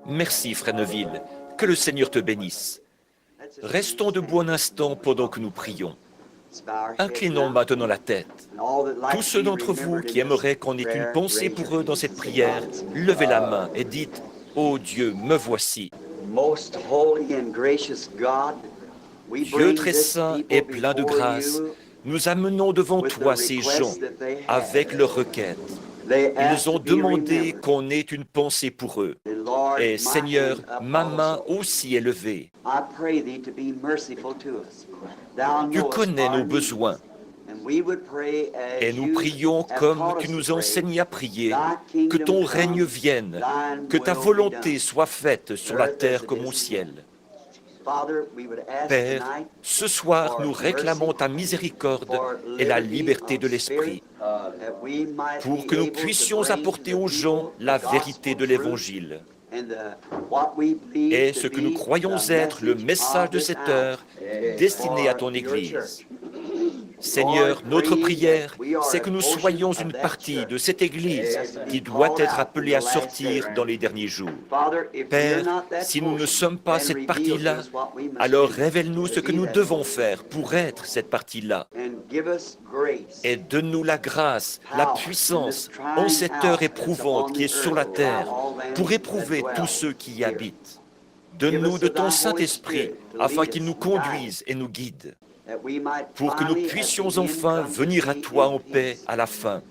Merci, Frère Neville. Que le Seigneur te bénisse. Restons debout un instant pendant que nous prions. Inclinons maintenant la tête. Tous ceux d'entre vous qui aimeraient qu'on ait une pensée pour eux dans cette prière, levez la main et dites « Ô Dieu, me voici ». Dieu très saint et plein de grâce, nous amenons devant toi ces gens avec leurs requêtes. Ils ont demandé qu'on ait une pensée pour eux. Et Seigneur, ma main aussi est levée. Tu connais nos besoins. Et nous prions comme tu nous enseignes à prier, que ton règne vienne, que ta volonté soit faite sur la terre comme au ciel. Père, ce soir, nous réclamons ta miséricorde et la liberté de l'esprit pour que nous puissions apporter aux gens la vérité de l'Évangile. Et ce que nous croyons être le message de cette heure destiné à ton Église. Seigneur, notre prière, c'est que nous soyons une partie de cette Église qui doit être appelée à sortir dans les derniers jours. Père, si nous ne sommes pas cette partie-là, alors révèle-nous ce que nous devons faire pour être cette partie-là. Et donne-nous la grâce, la puissance en cette heure éprouvante qui est sur la terre pour éprouver tous ceux qui y habitent. Donne-nous de ton Saint-Esprit afin qu'il nous conduise et nous guide, pour que nous puissions enfin venir à toi en paix à la fin.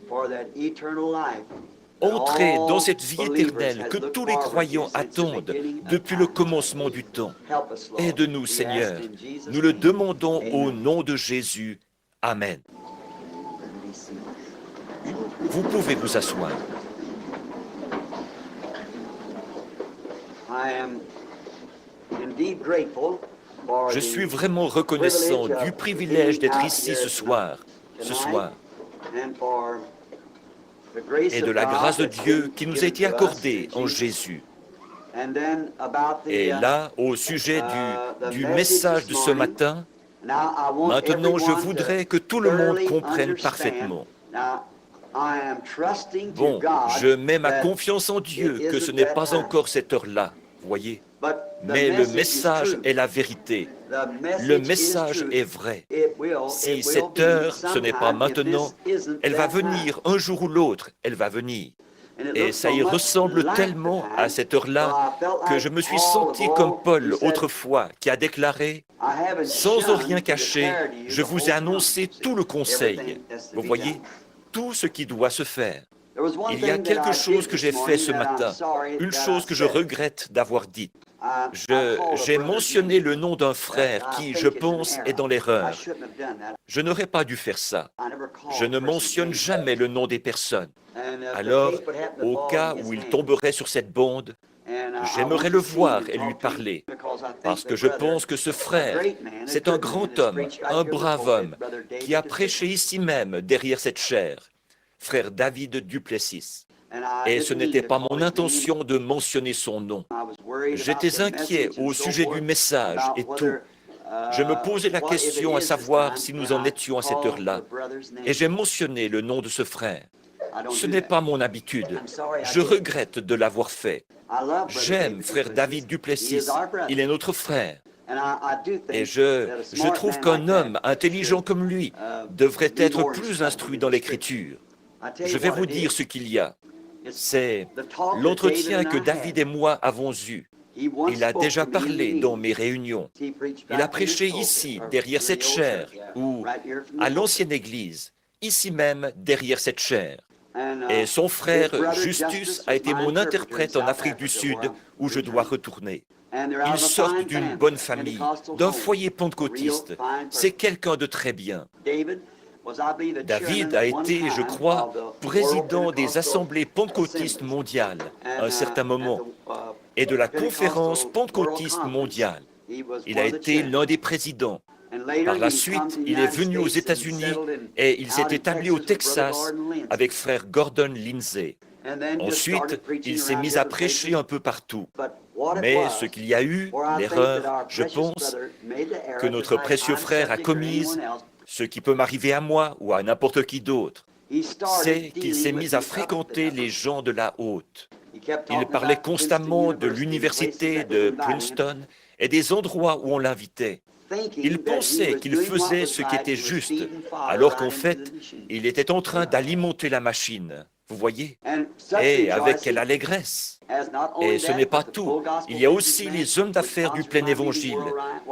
Entrer dans cette vie éternelle que tous les croyants attendent depuis le commencement du temps. Aide-nous, Seigneur. Nous le demandons au nom de Jésus. Amen. Vous pouvez vous asseoir. Je suis vraiment reconnaissant du privilège d'être ici ce soir, et de la grâce de Dieu qui nous a été accordée en Jésus. Et là, au sujet du message de ce matin, maintenant je voudrais que tout le monde comprenne parfaitement. Bon, je mets ma confiance en Dieu que ce n'est pas encore cette heure-là, voyez. Mais le message est la vérité. Le message est vrai. Si cette heure, ce n'est pas maintenant, elle va venir un jour ou l'autre, elle va venir. Et ça y ressemble tellement à cette heure-là que je me suis senti comme Paul autrefois qui a déclaré « Sans rien cacher, je vous ai annoncé tout le conseil. » Vous voyez, tout ce qui doit se faire. Il y a quelque chose que j'ai fait ce matin, une chose que je regrette d'avoir dite. J'ai mentionné le nom d'un frère qui, je pense, est dans l'erreur. Je n'aurais pas dû faire ça. Je ne mentionne jamais le nom des personnes. Alors, au cas où il tomberait sur cette bande, j'aimerais le voir et lui parler, parce que je pense que ce frère, c'est un grand homme, un brave homme, qui a prêché ici même, derrière cette chaire, frère David Duplessis. Et ce n'était pas mon intention de mentionner son nom. J'étais inquiet au sujet du message et tout. Je me posais la question à savoir si nous en étions à cette heure-là. Et j'ai mentionné le nom de ce frère. Ce n'est pas mon habitude. Je regrette de l'avoir fait. J'aime frère David Duplessis. Il est notre frère. Et je trouve qu'un homme intelligent comme lui devrait être plus instruit dans l'Écriture. Je vais vous dire ce qu'il y a. C'est l'entretien que David et moi avons eu. Il a déjà parlé dans mes réunions. Il a prêché ici, derrière cette chaire, ou à l'ancienne église, ici même, derrière cette chaire. Et son frère Justus a été mon interprète en Afrique du Sud, où je dois retourner. Ils sortent d'une bonne famille, d'un foyer pentecôtiste. C'est quelqu'un de très bien. David a été, je crois, président des assemblées pentecôtistes mondiales à un certain moment et de la conférence pentecôtiste mondiale. Il a été l'un des présidents. Par la suite, il est venu aux États-Unis et il s'est établi au Texas avec frère Gordon Lindsay. Ensuite, il s'est mis à prêcher un peu partout. Mais ce qu'il y a eu, l'erreur, je pense, que notre précieux frère a commise, ce qui peut m'arriver à moi ou à n'importe qui d'autre, c'est qu'il s'est mis à fréquenter les gens de la haute. Il parlait constamment de l'université de Princeton et des endroits où on l'invitait. Il pensait qu'il faisait ce qui était juste, alors qu'en fait, il était en train d'alimenter la machine. Vous voyez? Et avec quelle allégresse! Et ce n'est pas tout. Il y a aussi les hommes d'affaires du plein évangile,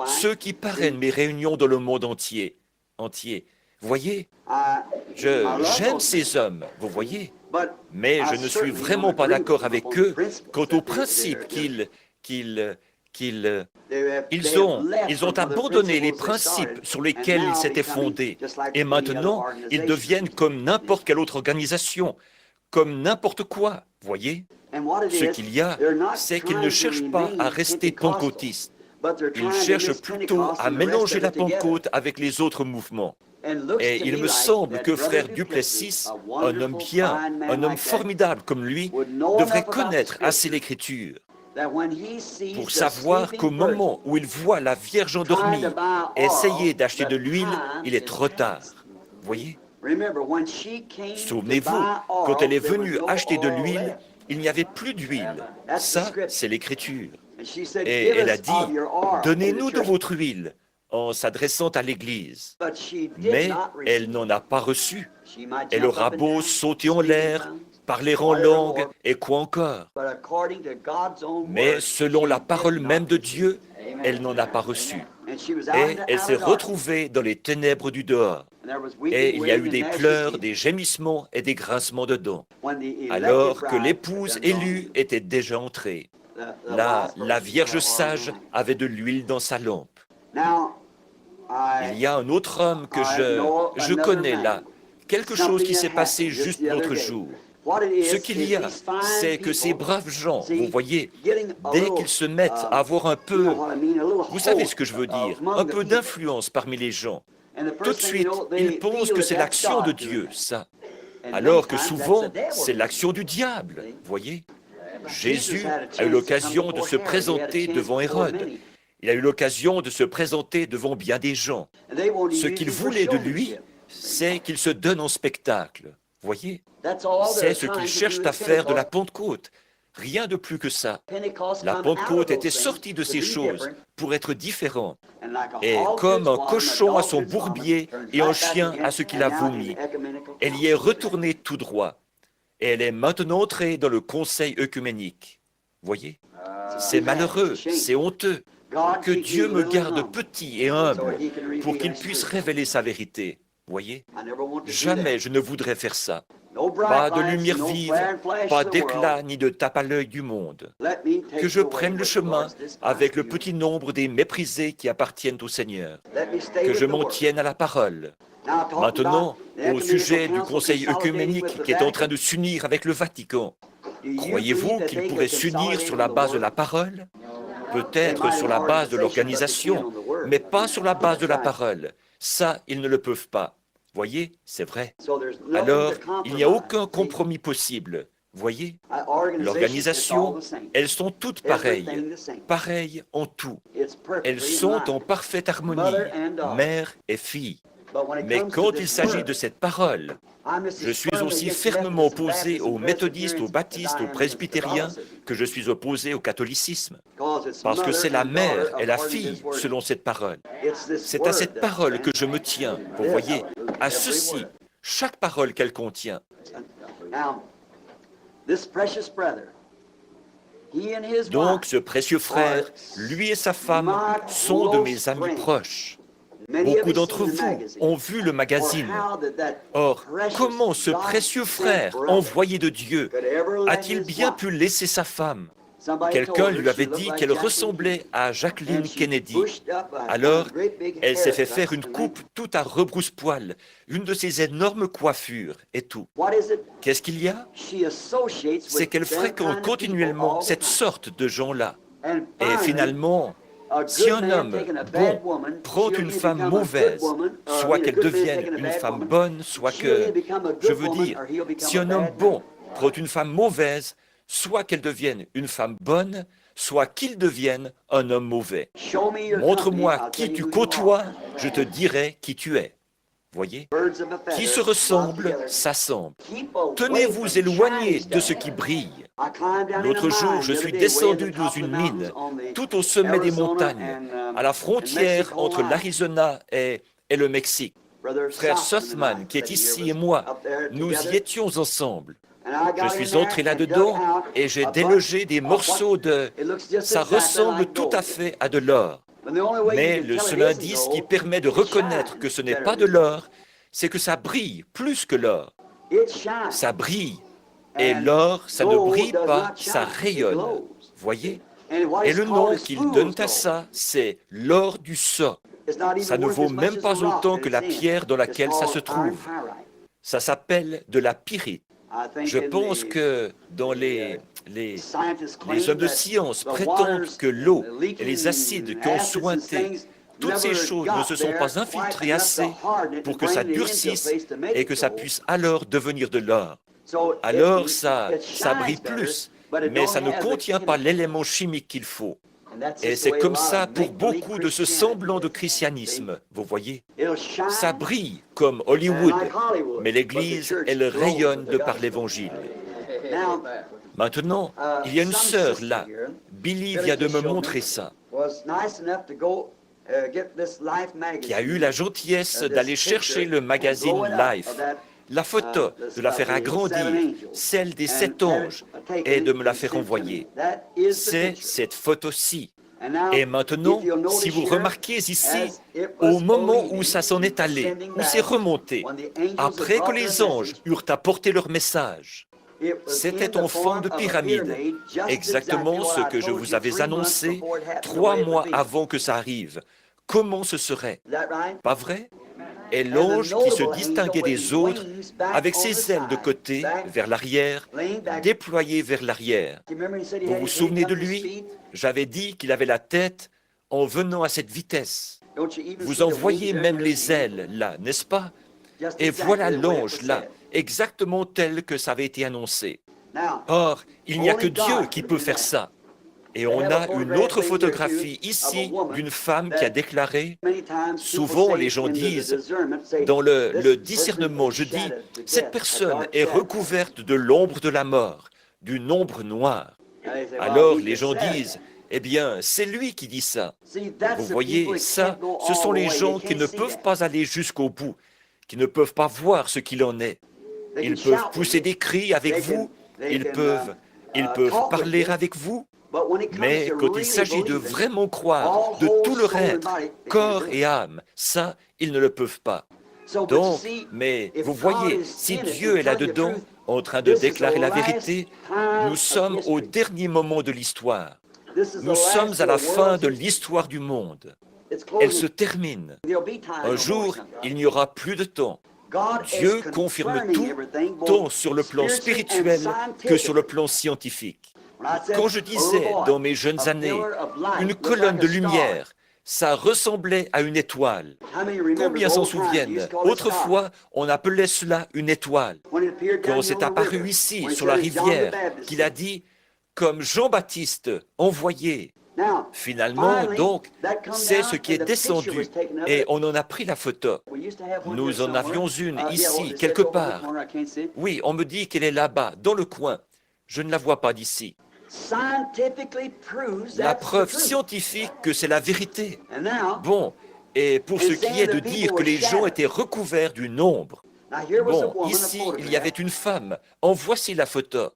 ceux qui parrainent mes réunions dans le monde entier. Vous voyez? J'aime ces hommes, vous voyez? Mais je ne suis vraiment pas d'accord avec eux quant au principe ils ont abandonné les principes sur lesquels ils s'étaient fondés. Et maintenant, ils deviennent comme n'importe quelle autre organisation, comme n'importe quoi, voyez? Ce qu'il y a, c'est qu'ils ne cherchent pas à rester pentecôtistes. Ils cherchent plutôt à mélanger la Pentecôte avec les autres mouvements. Et il me semble que frère Duplessis, un homme bien, un homme formidable comme lui, devrait connaître assez l'Écriture pour savoir qu'au moment où il voit la Vierge endormie essayer d'acheter de l'huile, il est trop tard. Voyez? Souvenez-vous, quand elle est venue acheter de l'huile, il n'y avait plus d'huile. Ça, c'est l'Écriture. Et elle a dit, « Donnez-nous de votre huile » en s'adressant à l'Église. Mais elle n'en a pas reçu. Elle aura beau sauter en l'air, parler en langue et quoi encore. Mais selon la parole même de Dieu, elle n'en a pas reçu. Et elle s'est retrouvée dans les ténèbres du dehors. Et il y a eu des pleurs, des gémissements et des grincements de dents. Alors que l'épouse élue était déjà entrée. Là, la Vierge sage avait de l'huile dans sa lampe. Il y a un autre homme que je connais là. Quelque chose qui s'est passé juste l'autre jour. Ce qu'il y a, c'est que ces braves gens, vous voyez, dès qu'ils se mettent à avoir un peu, vous savez ce que je veux dire, un peu d'influence parmi les gens, tout de suite, ils pensent que c'est l'action de Dieu, ça. Alors que souvent, c'est l'action du diable, vous voyez. Jésus a eu l'occasion de se présenter devant Hérode. Il a eu l'occasion de se présenter devant bien des gens. Ce qu'ils voulaient de lui, c'est qu'il se donne en spectacle. Voyez, c'est ce qu'ils cherchent à faire de la Pentecôte. Rien de plus que ça. La Pentecôte était sortie de ces choses pour être différente. Et comme un cochon à son bourbier et un chien à ce qu'il a vomi, elle y est retournée tout droit. Et elle est maintenant entrée dans le conseil œcuménique. Voyez, c'est malheureux, c'est honteux. Que Dieu me garde petit et humble pour qu'il puisse révéler sa vérité. Voyez, jamais je ne voudrais faire ça. Pas de lumière vive, pas d'éclat ni de tape à l'œil du monde. Que je prenne le chemin avec le petit nombre des méprisés qui appartiennent au Seigneur. Que je m'en tienne à la parole. Maintenant, au sujet du Conseil œcuménique qui est en train de s'unir avec le Vatican, croyez-vous qu'il pourrait s'unir sur la base de la parole? Peut-être sur la base de l'organisation, mais pas sur la base de la parole. Ça, ils ne le peuvent pas. Voyez, c'est vrai. Alors, il n'y a aucun compromis possible. Voyez, l'organisation, elles sont toutes pareilles, pareilles en tout. Elles sont en parfaite harmonie, mère et fille. Mais quand il s'agit de cette parole, je suis aussi fermement opposé aux méthodistes, aux baptistes, aux presbytériens que je suis opposé au catholicisme. Parce que c'est la mère et la fille selon cette parole. C'est à cette parole que je me tiens, vous voyez, à ceci, chaque parole qu'elle contient. Donc ce précieux frère, lui et sa femme sont de mes amis proches. Beaucoup d'entre vous ont vu le magazine. Or, comment ce précieux frère, envoyé de Dieu, a-t-il bien pu laisser sa femme? Quelqu'un lui avait dit qu'elle ressemblait à Jacqueline Kennedy. Alors, elle s'est fait faire une coupe tout à rebrousse-poil, une de ces énormes coiffures et tout. Qu'est-ce qu'il y a? C'est qu'elle fréquente continuellement cette sorte de gens-là. Et finalement, si un homme bon prend une femme mauvaise, soit qu'elle devienne une femme bonne, soit que... Je veux dire, si un homme bon prend une femme mauvaise, soit qu'elle devienne une femme bonne, soit qu'il devienne un homme mauvais. Montre-moi qui tu côtoies, je te dirai qui tu es. Voyez? Qui se ressemble, s'assemble. Tenez-vous éloignés de ce qui brille. L'autre jour, je suis descendu dans une mine, tout au sommet des montagnes, à la frontière entre l'Arizona et le Mexique. Frère Sussman, qui est ici, et moi, nous y étions ensemble. Je suis entré là-dedans et j'ai délogé des morceaux de... Ça ressemble tout à fait à de l'or. Mais le seul indice qui permet de reconnaître que ce n'est pas de l'or, c'est que ça brille plus que l'or. Ça brille. Et l'or, ça ne brille pas, ça rayonne. Voyez? Et le nom qu'ils donnent à ça, c'est l'or du Sa. Ça ne vaut même pas autant que la pierre dans laquelle ça se trouve. Ça s'appelle de la pyrite. Je pense que dans les hommes de science prétendent que l'eau et les acides qui ont suinté, toutes ces choses ne se sont pas infiltrées assez pour que ça durcisse et que ça puisse alors devenir de l'or. Alors ça brille plus, mais ça ne contient pas l'élément chimique qu'il faut. Et c'est comme ça pour beaucoup de ce semblant de christianisme, vous voyez. Ça brille comme Hollywood, mais l'Église, elle rayonne de par l'Évangile. Maintenant, il y a une sœur là. Billy vient de me montrer ça, qui a eu la gentillesse d'aller chercher le magazine Life, la photo, de la faire agrandir, celle des 7 anges, et de me la faire envoyer. C'est cette photo-ci. Et maintenant, si vous remarquez ici, au moment où ça s'en est allé, où c'est remonté, après que les anges eurent apporté leur message, c'était en forme de pyramide, exactement ce que je vous avais annoncé 3 mois avant que ça arrive. Comment ce serait? Pas vrai? Et l'ange qui se distinguait des autres, avec ses ailes de côté, vers l'arrière, déployées vers l'arrière. Vous vous souvenez de lui? J'avais dit qu'il avait la tête en venant à cette vitesse. Vous en voyez même les ailes, là, n'est-ce pas? Et voilà l'ange, là, exactement tel que ça avait été annoncé. Or, il n'y a que Dieu qui peut faire ça. Et on a une autre photographie ici d'une femme qui a déclaré, souvent les gens disent, dans le discernement, je dis, cette personne est recouverte de l'ombre de la mort, d'une ombre noire. Alors les gens disent, eh bien, c'est lui qui dit ça. Vous voyez, ça, ce sont les gens qui ne peuvent pas aller jusqu'au bout, qui ne peuvent pas voir ce qu'il en est. Ils peuvent pousser des cris avec vous, ils peuvent parler avec vous, mais quand il s'agit de vraiment croire de tout leur être, corps et âme, ça, ils ne le peuvent pas. Donc, mais vous voyez, si Dieu est là-dedans, en train de déclarer la vérité, nous sommes au dernier moment de l'histoire. Nous sommes à la fin de l'histoire du monde. Elle se termine. Un jour, il n'y aura plus de temps. Dieu confirme tout, tant sur le plan spirituel que sur le plan scientifique. Quand je disais, dans mes jeunes années, une colonne de lumière, ça ressemblait à une étoile. Combien s'en souviennent? Autrefois, on appelait cela une étoile. Quand c'est apparu ici, sur la rivière, qu'il a dit, comme Jean-Baptiste, envoyé. Finalement, donc, c'est ce qui est descendu, et on en a pris la photo. Nous en avions une ici, quelque part. Oui, on me dit qu'elle est là-bas, dans le coin. Je ne la vois pas d'ici. La preuve scientifique que c'est la vérité. Bon, et pour ce qui est de dire que les gens étaient recouverts d'une ombre, bon, ici, il y avait une femme. En voici la photo.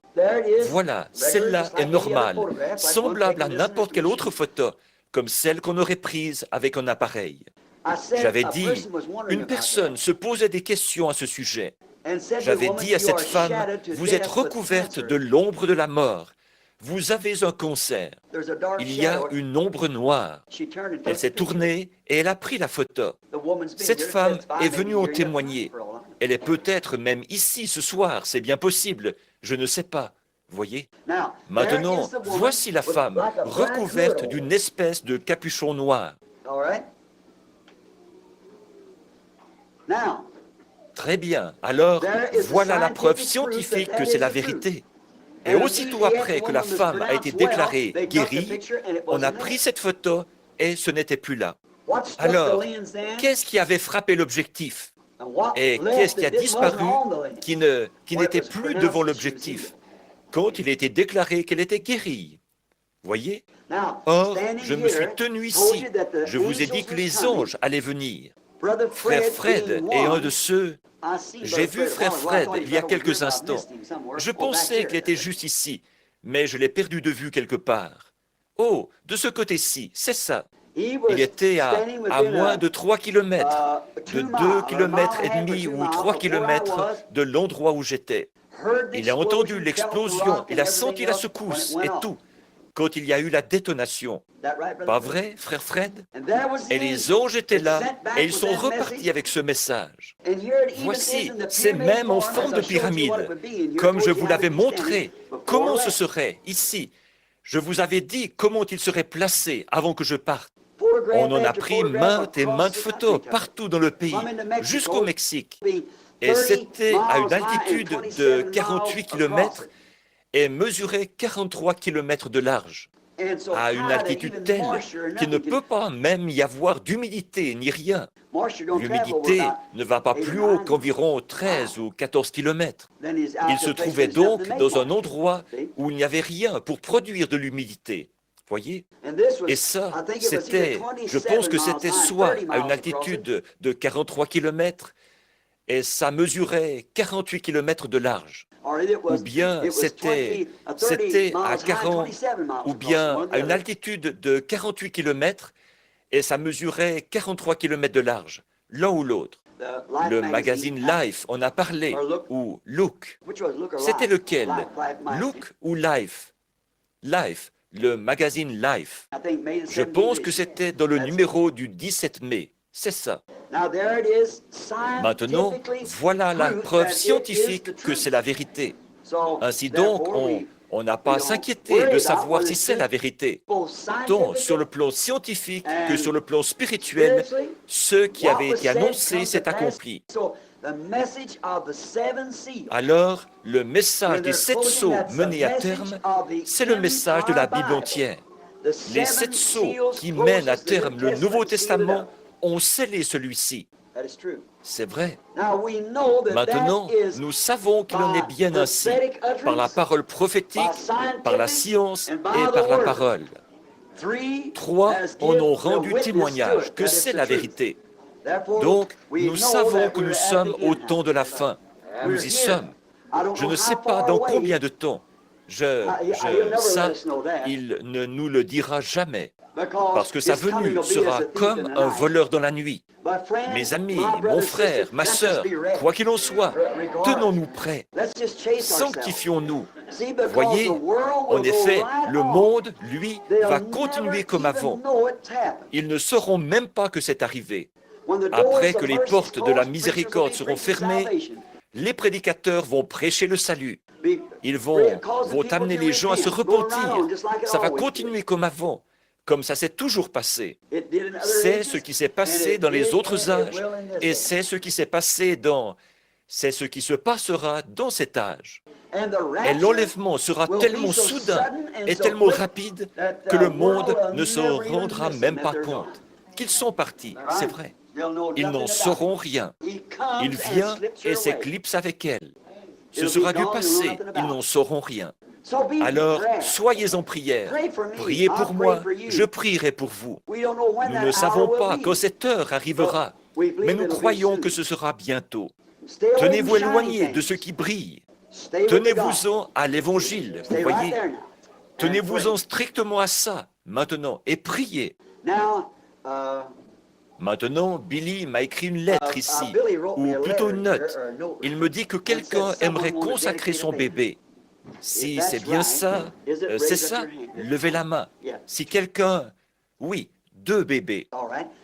Voilà, celle-là est normale, semblable à n'importe quelle autre photo, comme celle qu'on aurait prise avec un appareil. J'avais dit, une personne se posait des questions à ce sujet. J'avais dit à cette femme, vous êtes recouverte de l'ombre de la mort. Vous avez un cancer. Il y a une ombre noire. Elle s'est tournée et elle a pris la photo. Cette femme est venue en témoigner. Elle est peut-être même ici ce soir, c'est bien possible. Je ne sais pas. Voyez? Maintenant, voici la femme, recouverte d'une espèce de capuchon noir. Très bien. Alors, voilà la preuve scientifique que c'est la vérité. Et aussitôt après que la femme a été déclarée guérie, on a pris cette photo et ce n'était plus là. Alors, qu'est-ce qui avait frappé l'objectif? Et qu'est-ce qui a disparu qui n'était plus devant l'objectif? quand il était déclaré qu'elle était guérie. Voyez? Or, je me suis tenu ici. Je vous ai dit que les anges allaient venir. Frère Fred est un de ceux... J'ai vu Frère Fred il y a quelques instants. Je pensais qu'il était juste ici, mais je l'ai perdu de vue quelque part. Oh, de ce côté-ci, c'est ça. Il était à moins de 3 kilomètres, de 2 kilomètres et demi ou 3 kilomètres de l'endroit où j'étais. Il a entendu l'explosion, il a senti la secousse et tout, quand il y a eu la détonation. Pas vrai, frère Fred? Et les anges étaient là, et ils sont repartis avec ce message. Voici, c'est même en forme de pyramide, comme je vous l'avais montré. Comment ce serait, ici? Je vous avais dit comment il serait placé avant que je parte. On en a pris maintes et maintes photos partout dans le pays, jusqu'au Mexique. Et c'était à une altitude de 48 km et mesurait 43 km de large. À une altitude telle qu'il ne peut pas même y avoir d'humidité ni rien. L'humidité ne va pas plus haut qu'environ 13 ou 14 km. Il se trouvait donc dans un endroit où il n'y avait rien pour produire de l'humidité. Voyez? Et ça, c'était, je pense que c'était soit à une altitude de 43 km et ça mesurait 48 km de large. Ou bien c'était à 40, ou bien à une altitude de 48 km et ça mesurait 43 km de large, l'un ou l'autre. Le magazine Life en a parlé, ou Look. C'était lequel? Look ou Life? Life, le magazine Life. Je pense que c'était dans le numéro du 17 mai. C'est ça. Maintenant, voilà la preuve scientifique que c'est la vérité. Ainsi donc, on n'a pas à s'inquiéter de savoir si c'est la vérité. Tant sur le plan scientifique que sur le plan spirituel, ce qui avait été annoncé s'est accompli. Alors, le message des 7 sceaux menés à terme, c'est le message de la Bible entière. Les 7 sceaux qui mènent à terme le Nouveau Testament ont scellé celui-ci. C'est vrai. Maintenant, nous savons qu'il en est bien ainsi, par la parole prophétique, par la science et par la parole. 3 en ont rendu témoignage que c'est la vérité. Donc, nous savons que nous sommes au temps de la fin. Nous y sommes. Je ne sais pas dans combien de temps. Ça, il ne nous le dira jamais. Parce que sa venue sera comme un voleur dans la nuit. Mes amis, mon frère, ma sœur, quoi qu'il en soit, tenons-nous prêts. Sanctifions-nous. Voyez, en effet, le monde, lui, va continuer comme avant. Ils ne sauront même pas que c'est arrivé. Après que les portes de la miséricorde seront fermées, les prédicateurs vont prêcher le salut. Ils vont amener les gens à se repentir. Ça va continuer comme avant, comme ça s'est toujours passé. C'est ce qui s'est passé dans les autres âges, et c'est ce qui s'est passé c'est ce qui se passera dans cet âge. Et l'enlèvement sera tellement soudain et tellement rapide que le monde ne se rendra même pas compte qu'ils sont partis, c'est vrai. Ils n'en sauront rien. Il vient et s'éclipse avec elle. Ce sera du passé, ils n'en sauront rien. Alors, soyez en prière. Priez pour moi, je prierai pour vous. Nous ne savons pas quand cette heure arrivera, mais nous croyons que ce sera bientôt. Tenez-vous éloignés de ce qui brille. Tenez-vous-en à l'Évangile, vous voyez. Tenez-vous-en strictement à ça, maintenant, et priez. Maintenant, Billy m'a écrit une lettre ici, ou plutôt une note. Il me dit que quelqu'un aimerait consacrer son bébé. Si c'est bien ça, c'est ça, levez la main. Si quelqu'un... Oui, 2 bébés.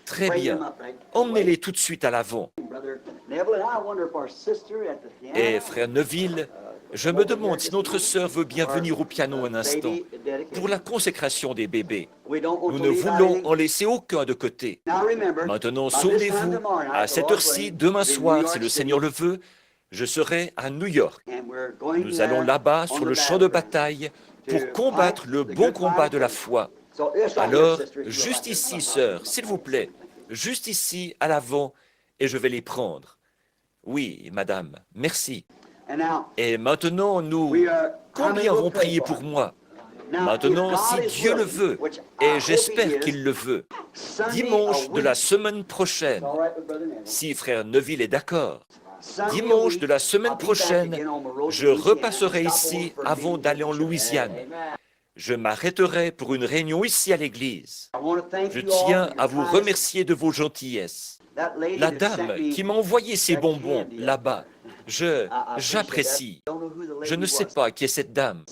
Très bien. Emmenez-les tout de suite à l'avant. Et frère Neville, je me demande si notre sœur veut bien venir au piano un instant pour la consécration des bébés. Nous ne voulons en laisser aucun de côté. Maintenant, souvenez-vous, à cette heure-ci, demain soir, si le Seigneur le veut, je serai à New York. Nous allons là-bas sur le champ de bataille pour combattre le bon combat de la foi. Alors, juste ici, sœur, s'il vous plaît, juste ici, à l'avant, et je vais les prendre. Oui, madame, merci. Et maintenant, nous Combien vont prier pour moi? Maintenant, si Dieu le veut, et j'espère qu'il le veut, dimanche de la semaine prochaine, si frère Neville est d'accord, dimanche de la semaine prochaine, je repasserai ici avant d'aller en Louisiane. Je m'arrêterai pour une réunion ici à l'église. Je tiens à vous remercier de vos gentillesses. La dame qui m'a envoyé ces bonbons là-bas, j'apprécie. Je ne sais pas qui est cette dame.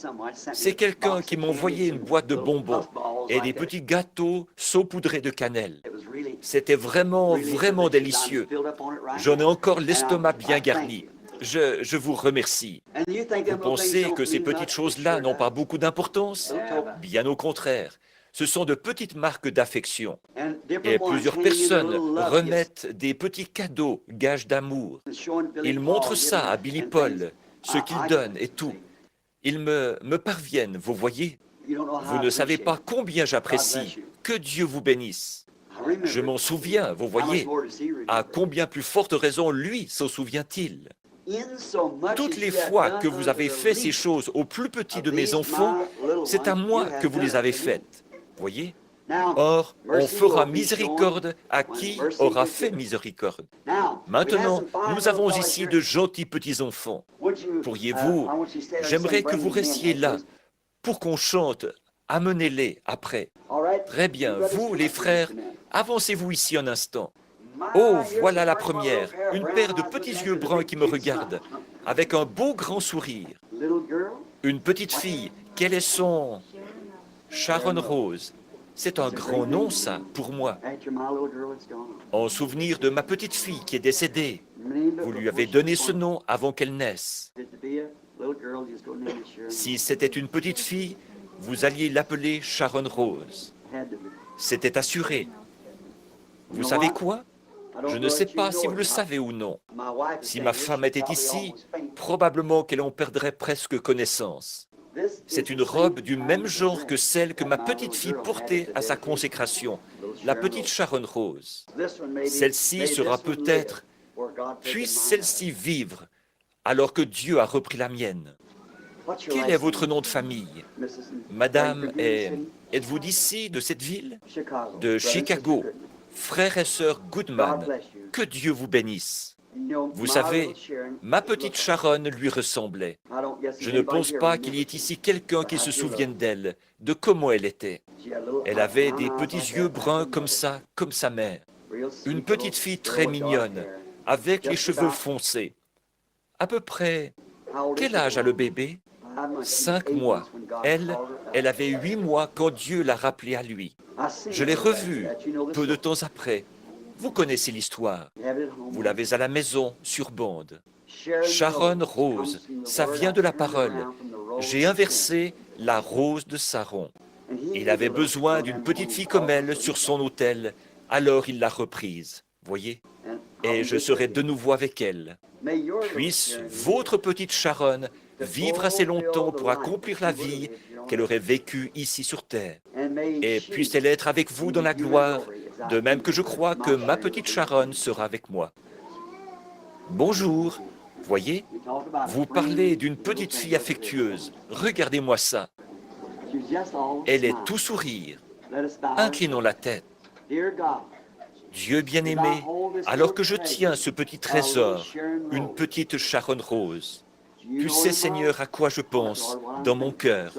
C'est quelqu'un qui m'a envoyé une boîte de bonbons et des petits gâteaux saupoudrés de cannelle. C'était vraiment, vraiment délicieux. J'en ai encore l'estomac bien garni. Je vous remercie. Vous pensez que ces petites choses-là n'ont pas beaucoup d'importance? Bien au contraire. Ce sont de petites marques d'affection. Et plusieurs personnes remettent des petits cadeaux, gages d'amour. Ils montrent ça à Billy Paul, ce qu'ils donnent et tout. Ils me parviennent, vous voyez. Vous ne savez pas combien j'apprécie. Que Dieu vous bénisse. Je m'en souviens, vous voyez. À combien plus forte raison lui s'en souvient-il? Toutes les fois que vous avez fait ces choses aux plus petits de mes enfants, c'est à moi que vous les avez faites. Voyez? Or, on fera miséricorde à qui aura fait miséricorde. Maintenant, nous avons ici de gentils petits-enfants. Pourriez-vous, j'aimerais que vous restiez là pour qu'on chante, amenez-les après. Très bien, vous, les frères, avancez-vous ici un instant. Oh, voilà la première, une paire de petits yeux bruns qui me regardent, avec un beau grand sourire. Une petite fille, quel est son... Sharon Rose. C'est un grand nom, ça, pour moi. En souvenir de ma petite fille qui est décédée. Vous lui avez donné ce nom avant qu'elle naisse. Si c'était une petite fille, vous alliez l'appeler Sharon Rose. C'était assuré. Vous savez quoi? Je ne sais pas si vous le savez ou non. Si ma femme était ici, probablement qu'elle en perdrait presque connaissance. C'est une robe du même genre que celle que ma petite fille portait à sa consécration, la petite Sharon Rose. Celle-ci sera peut-être, puisse celle-ci vivre, alors que Dieu a repris la mienne. Quel est votre nom de famille? Madame, êtes-vous d'ici, de cette ville? De Chicago. Frère et sœur Goodman, que Dieu vous bénisse. Vous savez, ma petite Sharon lui ressemblait. Je ne pense pas qu'il y ait ici quelqu'un qui se souvienne d'elle, de comment elle était. Elle avait des petits yeux bruns comme ça, comme sa mère. Une petite fille très mignonne, avec les cheveux foncés. À peu près, quel âge a le bébé? 5 mois. Elle avait 8 mois quand Dieu l'a rappelée à lui. Je l'ai revue peu de temps après. Vous connaissez l'histoire. Vous l'avez à la maison, sur bande. Sharon Rose, ça vient de la parole. J'ai inversé la rose de Saron. Il avait besoin d'une petite fille comme elle sur son autel, alors il l'a reprise, voyez? Et je serai de nouveau avec elle. Puisse votre petite Sharon vivre assez longtemps pour accomplir la vie qu'elle aurait vécue ici sur terre. Et puisse-t-elle être avec vous dans la gloire, de même que je crois que ma petite Sharon sera avec moi. Bonjour, voyez, vous parlez d'une petite fille affectueuse. Regardez-moi ça. Elle est tout sourire. Inclinons la tête. Dieu bien-aimé, alors que je tiens ce petit trésor, une petite Sharon Rose, tu sais, Seigneur, à quoi je pense dans mon cœur.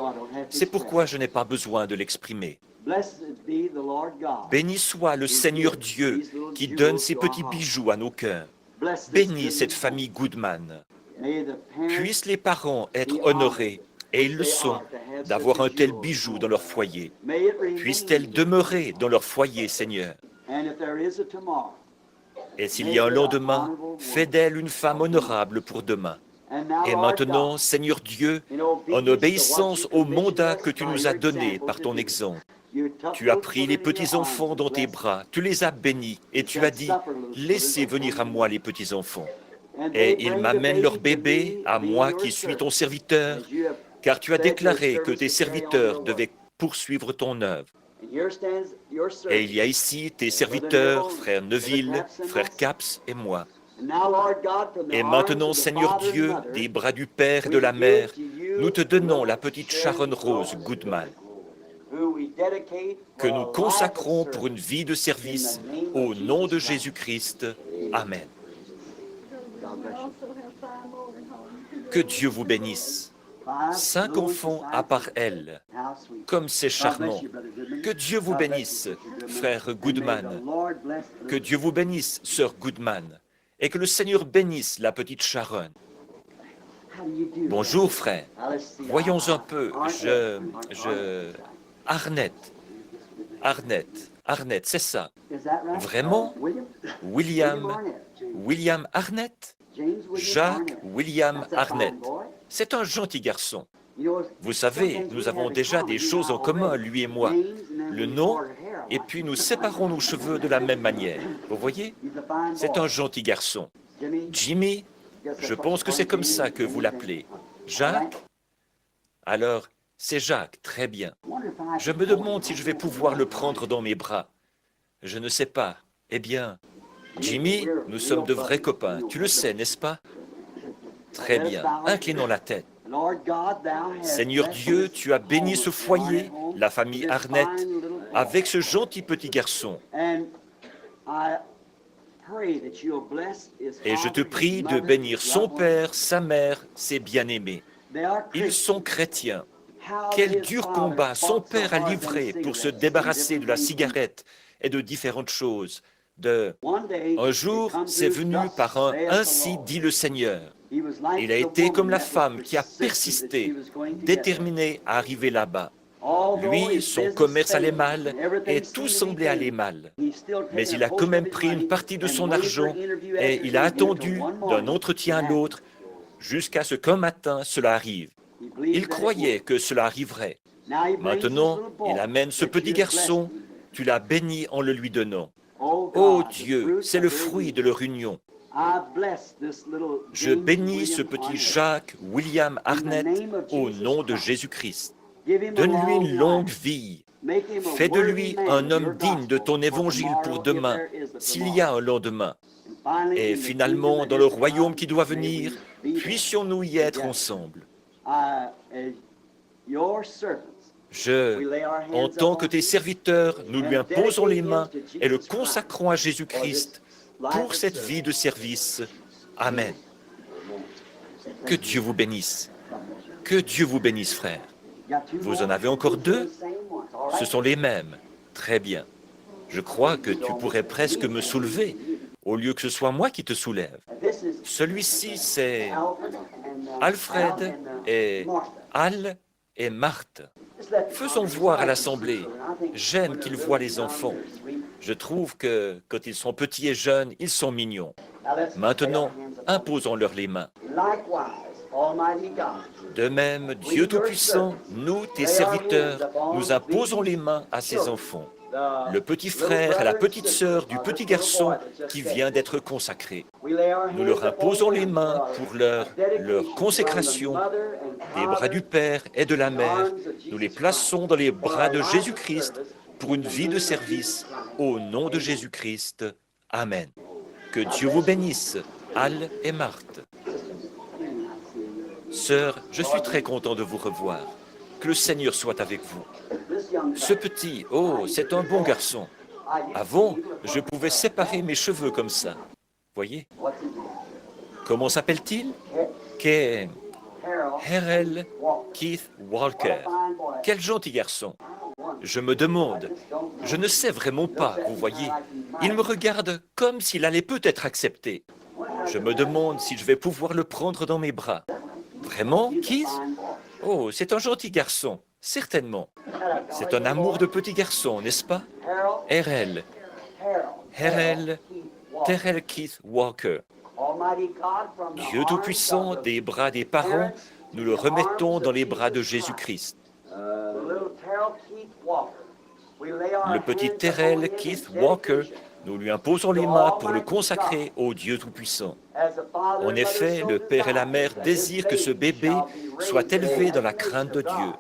C'est pourquoi je n'ai pas besoin de l'exprimer. Béni soit le Seigneur Dieu qui donne ces petits bijoux à nos cœurs. Bénis cette famille Goodman. Puissent les parents être honorés, et ils le sont, d'avoir un tel bijou dans leur foyer. Puisse-t-elle demeurer dans leur foyer, Seigneur. Et s'il y a un lendemain, fais d'elle une femme honorable pour demain. Et maintenant, Seigneur Dieu, en obéissance au mandat que tu nous as donné par ton exemple, tu as pris les petits-enfants dans tes bras, tu les as bénis, et tu as dit, laissez venir à moi les petits-enfants. Et ils m'amènent leur bébé, à moi qui suis ton serviteur, car tu as déclaré que tes serviteurs devaient poursuivre ton œuvre. Et il y a ici tes serviteurs, frère Neville, frère Capps et moi. Et maintenant, Seigneur Dieu, des bras du Père et de la Mère, nous te donnons la petite Sharon Rose Goodman, que nous consacrons pour une vie de service au nom de Jésus-Christ. Amen. Que Dieu vous bénisse. 5 enfants à part elle, comme c'est charmant. Que Dieu vous bénisse, frère Goodman. Que Dieu vous bénisse, sœur Goodman. Et que le Seigneur bénisse la petite Sharon. Bonjour, frère. Voyons un peu. Arnett, c'est ça. Vraiment? William Arnett? Jacques William Arnett. C'est un gentil garçon. Vous savez, nous avons déjà des choses en commun, lui et moi. Le nom, et puis nous séparons nos cheveux de la même manière. Vous voyez? C'est un gentil garçon. Jimmy, je pense que c'est comme ça que vous l'appelez. Jacques? Alors, c'est Jacques, très bien. Je me demande si je vais pouvoir le prendre dans mes bras. Je ne sais pas. Eh bien, Jimmy, nous sommes de vrais copains. Tu le sais, n'est-ce pas? Très bien. Inclinons la tête. Seigneur Dieu, tu as béni ce foyer, la famille Arnett, avec ce gentil petit garçon. Et je te prie de bénir son père, sa mère, ses bien-aimés. Ils sont chrétiens. Quel dur combat son père a livré pour se débarrasser de la cigarette et de différentes choses. Un jour, c'est venu par un « Ainsi dit le Seigneur ». Il a été comme la femme qui a persisté, déterminée à arriver là-bas. Lui, son commerce allait mal et tout semblait aller mal. Mais il a quand même pris une partie de son argent et il a attendu d'un entretien à l'autre jusqu'à ce qu'un matin cela arrive. Il croyait que cela arriverait. Maintenant, il amène ce petit garçon, tu l'as béni en le lui donnant. Oh Dieu, c'est le fruit de leur union. Je bénis ce petit Jacques William Arnett au nom de Jésus-Christ. Donne-lui une longue vie. Fais de lui un homme digne de ton évangile pour demain, s'il y a un lendemain. Et finalement, dans le royaume qui doit venir, puissions-nous y être ensemble. En tant que tes serviteurs, nous lui imposons les mains et le consacrons à Jésus-Christ pour cette vie de service. Amen. Que Dieu vous bénisse. Que Dieu vous bénisse, frère. Vous en avez encore 2? Ce sont les mêmes. Très bien. Je crois que tu pourrais presque me soulever, au lieu que ce soit moi qui te soulève. Celui-ci, c'est Alfred et Al et Marthe. Faisons voir à l'Assemblée. J'aime qu'ils voient les enfants. Je trouve que, quand ils sont petits et jeunes, ils sont mignons. Maintenant, imposons-leur les mains. De même, Dieu Tout-Puissant, nous, tes serviteurs, nous imposons les mains à ces enfants. Le petit frère et la petite sœur du petit garçon qui vient d'être consacré. Nous leur imposons les mains pour leur consécration des bras du Père et de la Mère. Nous les plaçons dans les bras de Jésus-Christ pour une vie de service au nom de Jésus-Christ. Amen. Que Dieu vous bénisse, Al et Marthe. Sœur, je suis très content de vous revoir. Que le Seigneur soit avec vous. Ce petit, oh, c'est un bon garçon. Avant, je pouvais séparer mes cheveux comme ça. Voyez? Comment s'appelle-t-il? Harold Keith Walker. Quel gentil garçon. Je me demande, je ne sais vraiment pas, vous voyez. Il me regarde comme s'il allait peut-être accepter. Je me demande si je vais pouvoir le prendre dans mes bras. Vraiment, Keith? Oh, c'est un gentil garçon, certainement. C'est un amour de petit garçon, n'est-ce pas? Terrell Keith Walker. Dieu Tout-Puissant, des bras des parents, nous le remettons dans les bras de Jésus-Christ. Le petit Terrell Keith Walker, nous lui imposons les mains pour le consacrer au Dieu Tout-Puissant. En effet, le père et la mère désirent que ce bébé soit élevé dans la crainte de Dieu.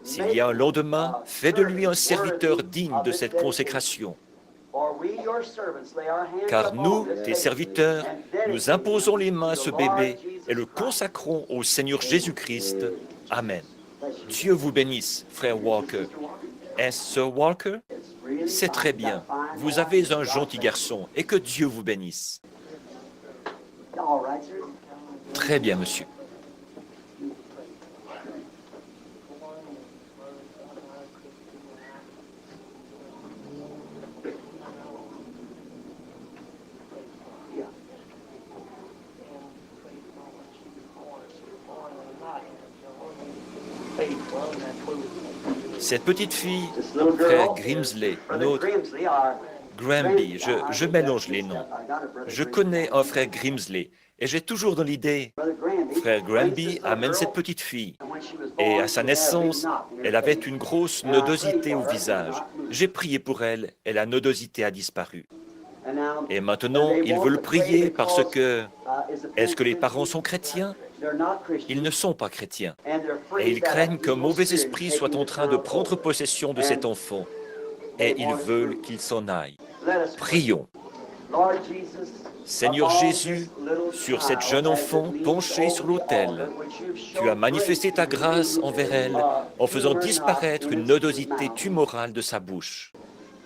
S'il y a un lendemain, fais de lui un serviteur digne de cette consécration. Car nous, tes serviteurs, nous imposons les mains à ce bébé et le consacrons au Seigneur Jésus-Christ. Amen. Dieu vous bénisse, frère Walker. Est-ce Sir Walker? C'est très bien. Vous avez un gentil garçon et que Dieu vous bénisse. Très bien, monsieur. Cette petite fille, frère Grimsley, notre Granby, je mélange les noms. Je connais un frère Grimsley et j'ai toujours dans l'idée, frère Granby amène cette petite fille. Et à sa naissance, elle avait une grosse nodosité au visage. J'ai prié pour elle et la nodosité a disparu. Et maintenant, ils veulent prier parce que... Est-ce que les parents sont chrétiens? Ils ne sont pas chrétiens. Et ils craignent qu'un mauvais esprit soit en train de prendre possession de cet enfant. Et ils veulent qu'il s'en aille. Prions. Seigneur Jésus, sur cette jeune enfant penchée sur l'autel, tu as manifesté ta grâce envers elle en faisant disparaître une nodosité tumorale de sa bouche.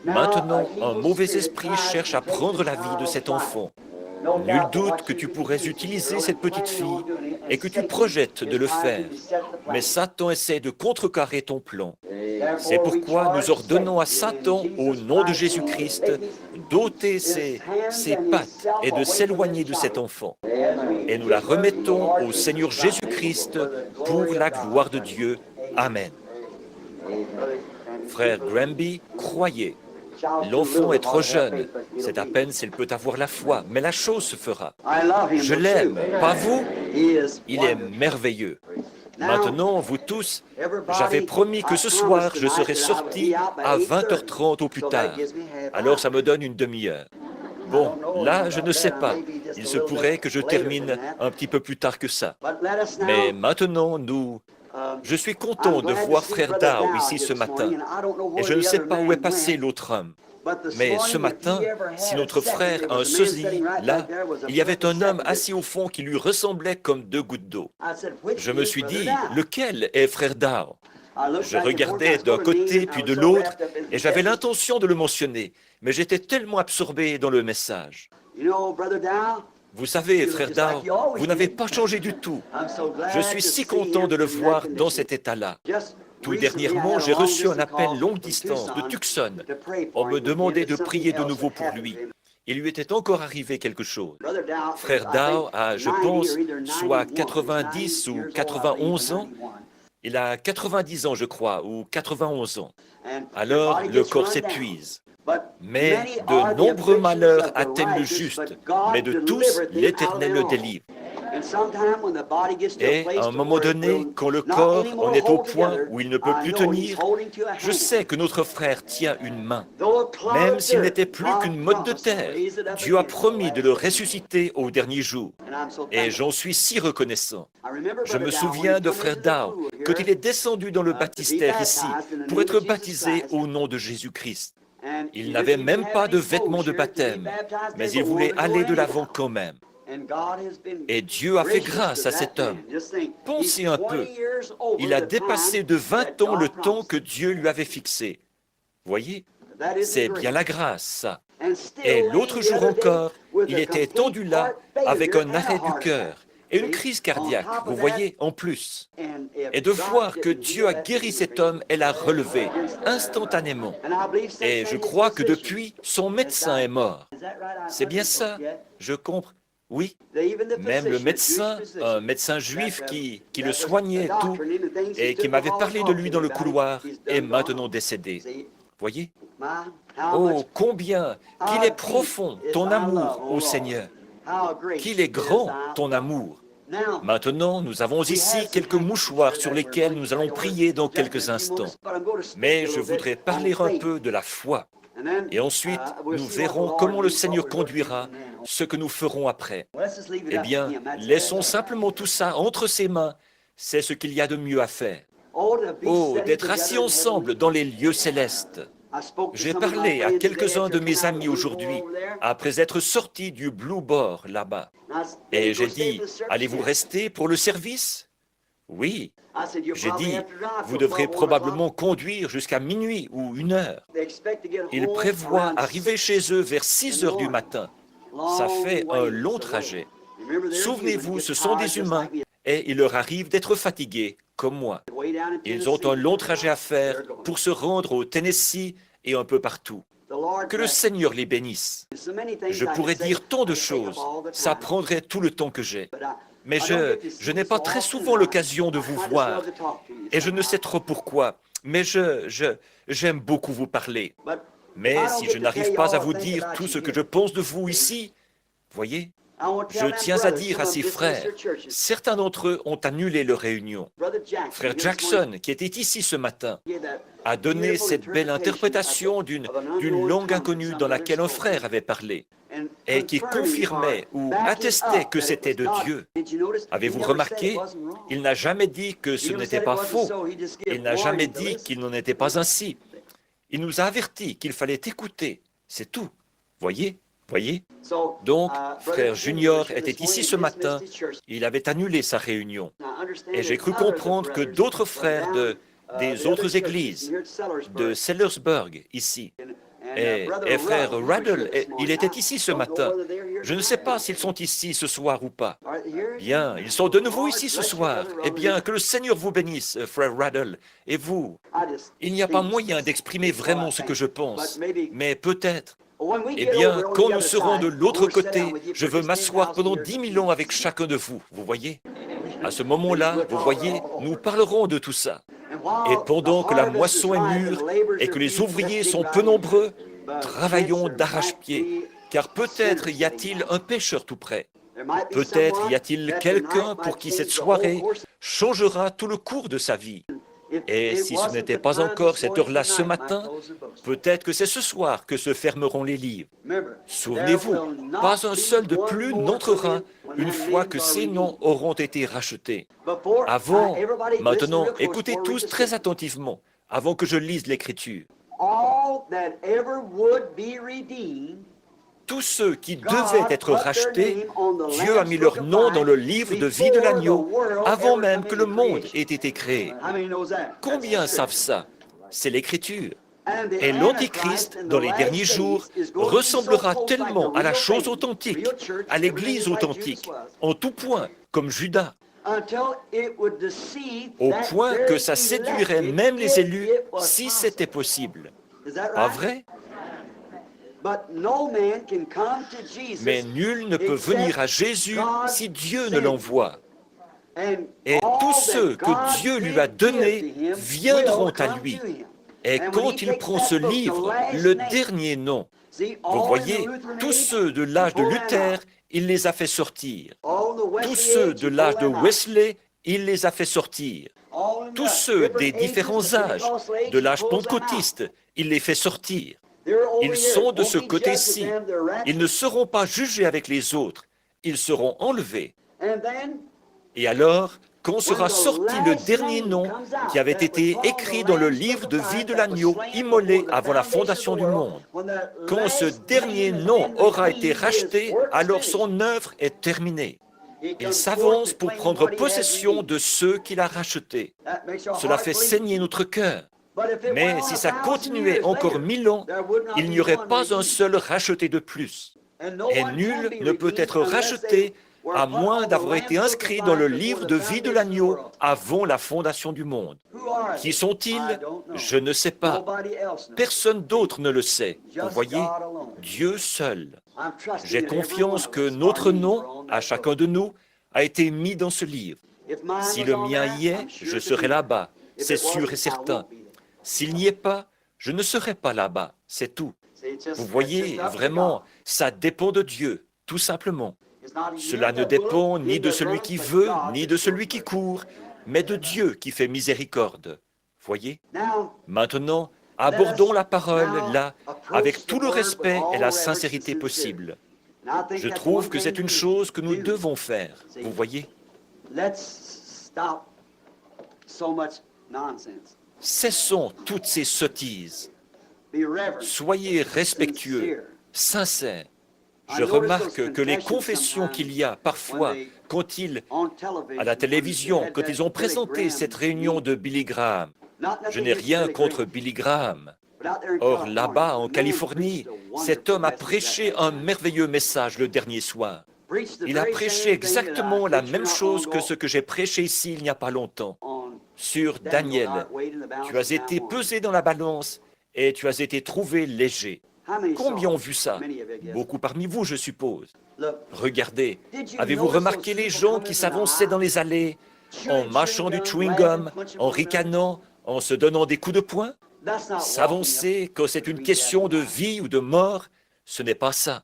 Maintenant, un mauvais esprit cherche à prendre la vie de cet enfant. Nul doute que tu pourrais utiliser cette petite fille et que tu projettes de le faire. Mais Satan essaie de contrecarrer ton plan. C'est pourquoi nous ordonnons à Satan, au nom de Jésus-Christ, d'ôter ses pattes et de s'éloigner de cet enfant. Et nous la remettons au Seigneur Jésus-Christ pour la gloire de Dieu. Amen. Frère Granby, croyez. L'enfant est trop jeune. C'est à peine s'il peut avoir la foi, mais la chose se fera. Je l'aime, pas vous? Il est merveilleux. Maintenant, vous tous, j'avais promis que ce soir, je serais sorti à 20h30 au plus tard. Alors, ça me donne une demi-heure. Bon, là, je ne sais pas. Il se pourrait que je termine un petit peu plus tard que ça. Mais maintenant, je suis content de voir frère Dow ici ce matin. Et je ne sais pas où est passé l'autre homme. Mais ce matin, si notre frère a un sosie, là, il y avait un homme assis au fond qui lui ressemblait comme deux gouttes d'eau. Je me suis dit, lequel est frère Dow? Je regardais d'un côté puis de l'autre et j'avais l'intention de le mentionner, mais j'étais tellement absorbé dans le message. Vous savez, frère Dow, vous n'avez pas changé du tout. Je suis si content de le voir dans cet état-là. Tout dernièrement, j'ai reçu un appel longue distance de Tucson. On me demandait de prier de nouveau pour lui. Il lui était encore arrivé quelque chose. Frère Dow a, je pense, soit 90 ou 91 ans. Il a 90 ans, je crois, ou 91 ans. Alors, le corps s'épuise. Mais de nombreux malheurs atteignent le juste, mais de tous, l'Éternel le délivre. Et à un moment donné, quand le corps en est au point où il ne peut plus tenir, je sais que notre frère tient une main. Même s'il n'était plus qu'une motte de terre, Dieu a promis de le ressusciter au dernier jour. Et j'en suis si reconnaissant. Je me souviens de frère Dow, quand il est descendu dans le baptistère ici, pour être baptisé au nom de Jésus-Christ. Il n'avait même pas de vêtements de baptême, mais il voulait aller de l'avant quand même. Et Dieu a fait grâce à cet homme. Pensez un peu. Il a dépassé de 20 ans le temps que Dieu lui avait fixé. Voyez, c'est bien la grâce, ça. Et l'autre jour encore, il était étendu là avec un arrêt du cœur et une crise cardiaque, vous voyez, en plus. Et de voir que Dieu a guéri cet homme et l'a relevé instantanément. Et je crois que depuis, son médecin est mort. C'est bien ça, je comprends. Oui, même le médecin, un médecin juif qui le soignait et tout, et qui m'avait parlé de lui dans le couloir, est maintenant décédé. Voyez? Oh, combien qu'il est profond ton amour au Seigneur, qu'il est grand ton amour. Maintenant, nous avons ici quelques mouchoirs sur lesquels nous allons prier dans quelques instants. Mais je voudrais parler un peu de la foi. Et ensuite, nous verrons comment le Seigneur conduira ce que nous ferons après. Eh bien, laissons simplement tout ça entre ses mains. C'est ce qu'il y a de mieux à faire. Oh, d'être assis ensemble dans les lieux célestes. J'ai parlé à quelques-uns de mes amis aujourd'hui, après être sortis du Blue Bar là-bas. Et j'ai dit, allez-vous rester pour le service? Oui. J'ai dit, vous devrez probablement conduire jusqu'à minuit ou 1 heure. Ils prévoient arriver chez eux vers 6 heures du matin. Ça fait un long trajet. Souvenez-vous, ce sont des humains et il leur arrive d'être fatigués, comme moi. Ils ont un long trajet à faire pour se rendre au Tennessee et un peu partout. Que le Seigneur les bénisse. Je pourrais dire tant de choses, ça prendrait tout le temps que j'ai. Mais je n'ai pas très souvent l'occasion de vous voir, et je ne sais trop pourquoi, mais j'aime beaucoup vous parler. Mais si je n'arrive pas à vous dire tout ce que je pense de vous ici, voyez, je tiens à dire à ces frères, certains d'entre eux ont annulé leur réunion. Frère Jackson, qui était ici ce matin, a donné cette belle interprétation d'une langue inconnue dans laquelle un frère avait parlé, et qui confirmait ou attestait que c'était de Dieu. Avez-vous remarqué? Il n'a jamais dit que ce n'était pas faux. Il n'a jamais dit qu'il n'en était pas ainsi. Il nous a avertis qu'il fallait écouter. C'est tout. Voyez? Donc, frère Junior était ici ce matin. Il avait annulé sa réunion. Et j'ai cru comprendre que d'autres frères des autres églises, de Sellersburg, ici, et frère Raddle, il était ici ce matin. Je ne sais pas s'ils sont ici ce soir ou pas. Bien, ils sont de nouveau ici ce soir. Eh bien, que le Seigneur vous bénisse, frère Raddle. Et vous, il n'y a pas moyen d'exprimer vraiment ce que je pense, mais peut-être. Eh bien, quand nous serons de l'autre côté, je veux m'asseoir pendant 10 000 ans avec chacun de vous, vous voyez? À ce moment-là, vous voyez, nous parlerons de tout ça. Et pendant que la moisson est mûre et que les ouvriers sont peu nombreux, travaillons d'arrache-pied, car peut-être y a-t-il un pêcheur tout près. Peut-être y a-t-il quelqu'un pour qui cette soirée changera tout le cours de sa vie. Et si ce n'était pas encore cette heure-là ce matin, peut-être que c'est ce soir que se fermeront les livres. Souvenez-vous, pas un seul de plus n'entrera une fois que ces noms auront été rachetés. Avant, maintenant, écoutez tous très attentivement, avant que je lise l'Écriture. Tous ceux qui devaient être rachetés, Dieu a mis leur nom dans le livre de vie de l'agneau avant même que le monde ait été créé. Combien savent ça? C'est l'Écriture. Et l'Antichrist, dans les derniers jours, ressemblera tellement à la chose authentique, à l'Église authentique, en tout point, comme Judas, au point que ça séduirait même les élus si c'était possible. Pas vrai? Mais nul ne peut venir à Jésus si Dieu ne l'envoie. Et tous ceux que Dieu lui a donnés viendront à lui. Et quand il prend ce livre, le dernier nom, vous voyez, tous ceux de l'âge de Luther, il les a fait sortir. Tous ceux de l'âge de Wesley, il les a fait sortir. Tous ceux des différents âges, de l'âge pentecôtiste, il les fait sortir. Ils sont de ce côté-ci. Ils ne seront pas jugés avec les autres. Ils seront enlevés. Et alors, quand sera sorti le dernier nom qui avait été écrit dans le livre de vie de l'agneau immolé avant la fondation du monde, quand ce dernier nom aura été racheté, alors son œuvre est terminée. Il s'avance pour prendre possession de ceux qu'il a rachetés. Cela fait saigner notre cœur. Mais si ça continuait encore 1000 ans, il n'y aurait pas un seul racheté de plus. Et nul ne peut être racheté à moins d'avoir été inscrit dans le livre de vie de l'agneau avant la fondation du monde. Qui sont-ils? Je ne sais pas. Personne d'autre ne le sait. Vous voyez, Dieu seul. J'ai confiance que notre nom, à chacun de nous, a été mis dans ce livre. Si le mien y est, je serai là-bas, c'est sûr et certain. S'il n'y est pas, je ne serai pas là-bas, c'est tout. Vous voyez, vraiment, ça dépend de Dieu, tout simplement. Cela ne dépend ni de celui qui veut, ni de celui qui court, mais de Dieu qui fait miséricorde. Voyez? Maintenant, abordons la parole là, avec tout le respect et la sincérité possible. Je trouve que c'est une chose que nous devons faire, vous voyez? Cessons toutes ces sottises. Soyez respectueux, sincères. Je remarque que les confessions qu'il y a parfois, à la télévision, quand ils ont présenté cette réunion de Billy Graham, je n'ai rien contre Billy Graham. Or, là-bas, en Californie, cet homme a prêché un merveilleux message le dernier soir. Il a prêché exactement la même chose que ce que j'ai prêché ici il n'y a pas longtemps, sur Daniel. Tu as été pesé dans la balance et tu as été trouvé léger. Combien ont vu ça? Beaucoup parmi vous, je suppose. Regardez, avez-vous remarqué les gens qui s'avançaient dans les allées, en mâchant du chewing-gum, en ricanant, en se donnant des coups de poing? S'avancer quand c'est une question de vie ou de mort, ce n'est pas ça.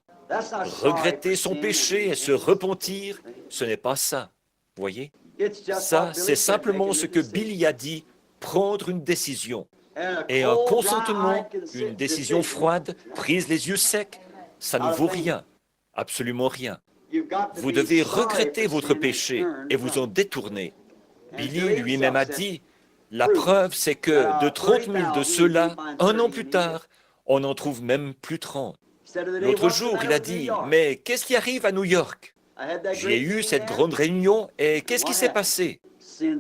Regretter son péché et se repentir, ce n'est pas ça. Voyez? Ça, c'est simplement ce que Billy a dit, prendre une décision. Et un consentement, une décision froide, prise les yeux secs, ça ne vaut rien, absolument rien. Vous devez regretter votre péché et vous en détourner. Billy lui-même a dit, la preuve c'est que de 30 000 de ceux-là, un an plus tard, on n'en trouve même plus 30. L'autre jour, il a dit, mais qu'est-ce qui arrive à New York? J'ai eu cette grande réunion et qu'est-ce qui s'est passé?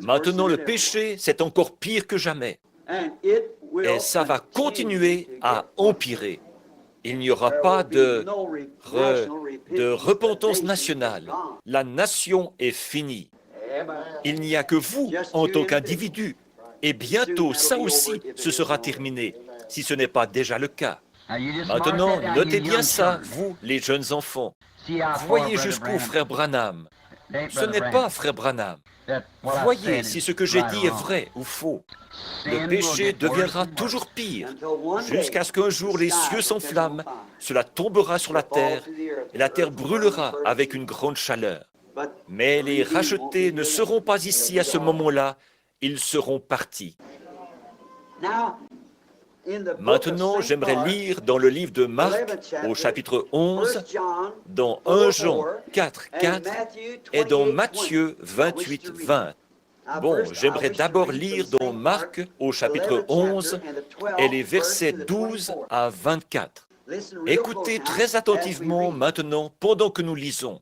Maintenant, le péché, c'est encore pire que jamais. Et ça va continuer à empirer. Il n'y aura pas de repentance nationale. La nation est finie. Il n'y a que vous en tant qu'individu. Et bientôt, ça aussi, ce sera terminé, si ce n'est pas déjà le cas. Maintenant, notez bien ça, vous, les jeunes enfants. Voyez jusqu'où Frère Branham. Ce n'est pas Frère Branham. Voyez si ce que j'ai dit est vrai ou faux. Le péché deviendra toujours pire, jusqu'à ce qu'un jour les cieux s'enflamment, cela tombera sur la terre, et la terre brûlera avec une grande chaleur. Mais les rachetés ne seront pas ici à ce moment-là, ils seront partis. Maintenant, j'aimerais lire dans le livre de Marc, au chapitre 11, dans 1 Jean 4, 4 et dans Matthieu 28, 20. Bon, j'aimerais d'abord lire dans Marc, au chapitre 11, et les versets 12 à 24. Écoutez très attentivement maintenant pendant que nous lisons.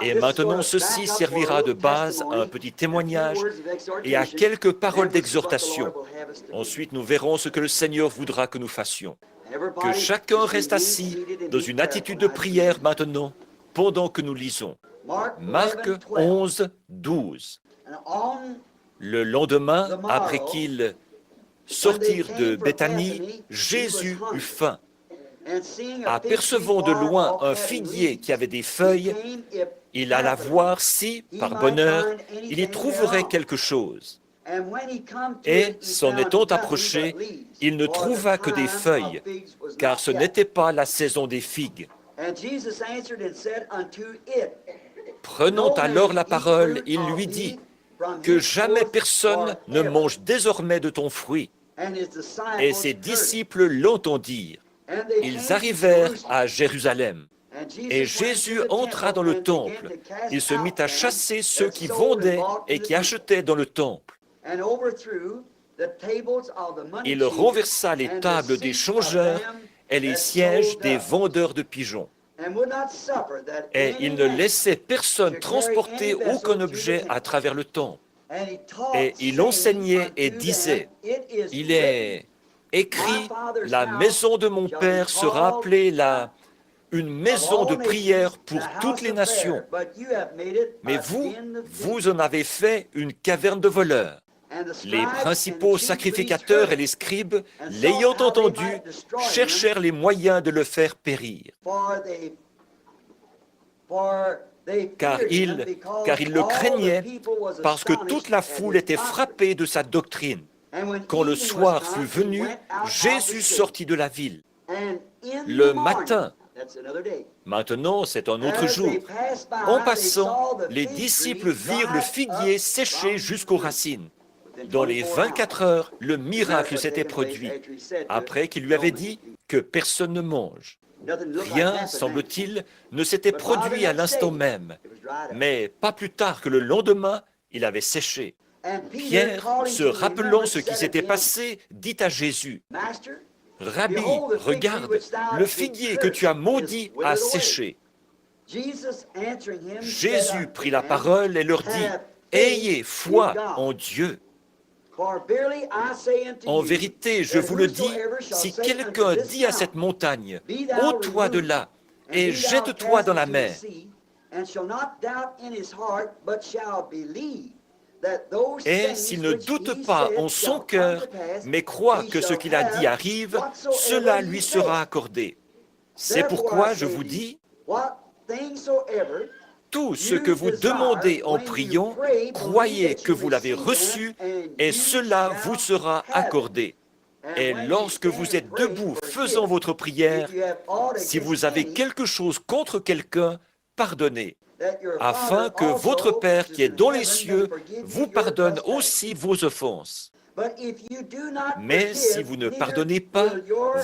Et maintenant, ceci servira de base à un petit témoignage et à quelques paroles d'exhortation. Ensuite, nous verrons ce que le Seigneur voudra que nous fassions. Que chacun reste assis dans une attitude de prière maintenant, pendant que nous lisons. Marc 11, 12. Le lendemain, après qu'ils sortirent de Béthanie, Jésus eut faim. Apercevant de loin un figuier qui avait des feuilles, il alla voir si, par bonheur, il y trouverait quelque chose. Et, s'en étant approché, il ne trouva que des feuilles, car ce n'était pas la saison des figues. Prenant alors la parole, il lui dit, « Que jamais personne ne mange désormais de ton fruit. » Et ses disciples l'entendirent. Ils arrivèrent à Jérusalem. Et Jésus entra dans le temple. Il se mit à chasser ceux qui vendaient et qui achetaient dans le temple. Il renversa les tables des changeurs et les sièges des vendeurs de pigeons. Et il ne laissait personne transporter aucun objet à travers le temple. Et il enseignait et disait, « Il est écrit, la maison de mon Père sera appelée une maison de prière pour toutes les nations. Mais vous en avez fait une caverne de voleurs. » Les principaux sacrificateurs et les scribes, l'ayant entendu, cherchèrent les moyens de le faire périr. Car ils le craignaient, parce que toute la foule était frappée de sa doctrine. Quand le soir fut venu, Jésus sortit de la ville. Le matin, maintenant c'est un autre jour, en passant, les disciples virent le figuier séché jusqu'aux racines. Dans les 24 heures, le miracle s'était produit, après qu'il lui avait dit que personne ne mange. Rien, semble-t-il, ne s'était produit à l'instant même, mais pas plus tard que le lendemain, il avait séché. Pierre, se rappelant ce qui s'était passé, dit à Jésus, Rabbi, regarde, le figuier que tu as maudit a séché. Jésus prit la parole et leur dit, ayez foi en Dieu. En vérité, je vous le dis, si quelqu'un dit à cette montagne, ôte-toi de là et jette-toi dans la mer, et s'il ne doute pas en son cœur, mais croit que ce qu'il a dit arrive, cela lui sera accordé. C'est pourquoi je vous dis, tout ce que vous demandez en priant, croyez que vous l'avez reçu et cela vous sera accordé. Et lorsque vous êtes debout faisant votre prière, si vous avez quelque chose contre quelqu'un, pardonnez, afin que votre Père qui est dans les cieux vous pardonne aussi vos offenses. Mais si vous ne pardonnez pas,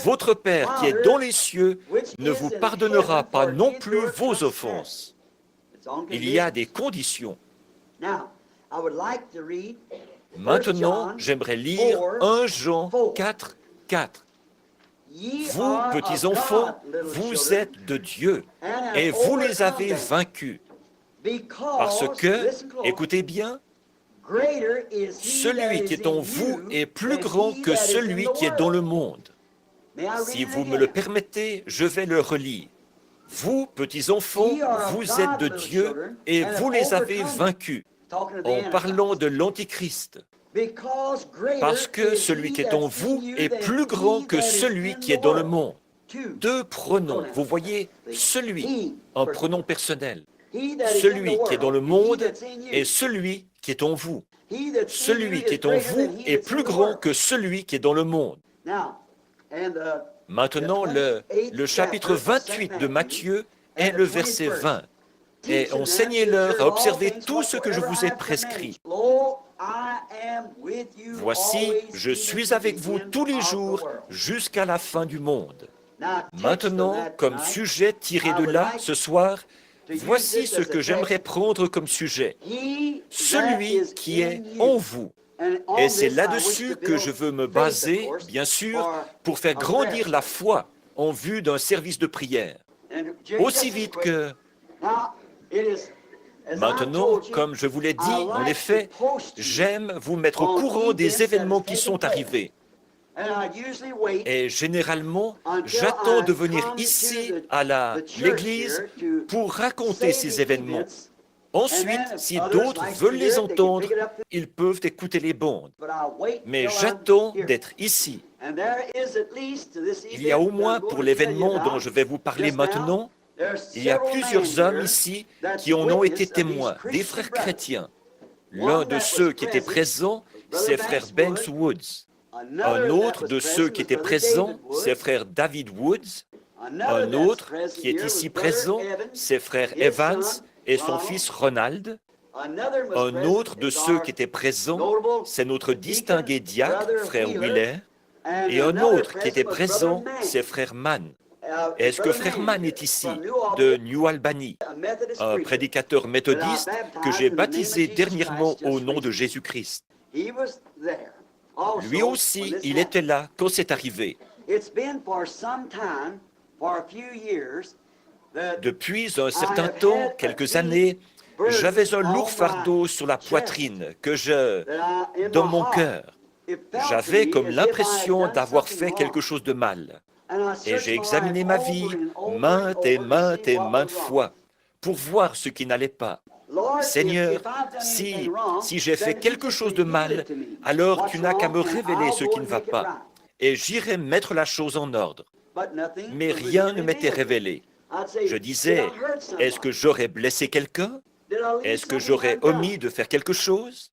votre Père qui est dans les cieux ne vous pardonnera pas non plus vos offenses. Il y a des conditions. Maintenant, j'aimerais lire 1 Jean 4, 4. Vous, petits enfants, vous êtes de Dieu et vous les avez vaincus. Parce que, écoutez bien, celui qui est en vous est plus grand que celui qui est dans le monde. Si vous me le permettez, je vais le relire. Vous, petits enfants, vous êtes de Dieu et vous les avez vaincus, en parlant de l'Antichrist. Parce que celui qui est en vous est plus grand que celui qui est dans le monde. Deux pronoms, vous voyez, celui, un pronom personnel. Celui qui est dans le monde et celui qui est en vous. Celui qui est en vous est plus grand que celui qui est dans le monde. Maintenant, le chapitre 28 de Matthieu est le verset 20. Et enseignez-leur à observer tout ce que je vous ai prescrit. Voici, je suis avec vous tous les jours jusqu'à la fin du monde. Maintenant, comme sujet tiré de là, ce soir, voici ce que j'aimerais prendre comme sujet. Celui qui est en vous. Et c'est là-dessus que je veux me baser, bien sûr, pour faire grandir la foi en vue d'un service de prière. Aussi vite que... Maintenant, comme je vous l'ai dit, en effet, j'aime vous mettre au courant des événements qui sont arrivés. Et généralement, j'attends de venir ici, à l'église, pour raconter ces événements. Ensuite, si d'autres veulent les entendre, ils peuvent écouter les bandes. Mais j'attends d'être ici. Il y a au moins, pour l'événement dont je vais vous parler maintenant, il y a plusieurs hommes ici qui en ont été témoins, des frères chrétiens. L'un de ceux qui étaient présents, c'est frère Banks Woods. Un autre de ceux qui étaient présents, c'est frère David Woods. Un autre qui est ici présent, c'est frère Evans et son fils Ronald. Un autre de ceux qui étaient présents, c'est notre distingué diacre, frère Wheeler. Et un autre qui était présent, c'est frère Mann. Est-ce que frère Mann est ici, de New Albany, un prédicateur méthodiste que j'ai baptisé dernièrement au nom de Jésus-Christ? Lui aussi, il était là quand c'est arrivé. Depuis un certain temps, quelques années, j'avais un lourd fardeau sur la poitrine dans mon cœur. J'avais comme l'impression d'avoir fait quelque chose de mal. Et j'ai examiné ma vie maintes et maintes fois pour voir ce qui n'allait pas. Seigneur, si j'ai fait quelque chose de mal, alors tu n'as qu'à me révéler ce qui ne va pas, et j'irai mettre la chose en ordre. Mais rien ne m'était révélé. Je disais, est-ce que j'aurais blessé quelqu'un? Est-ce que j'aurais omis de faire quelque chose?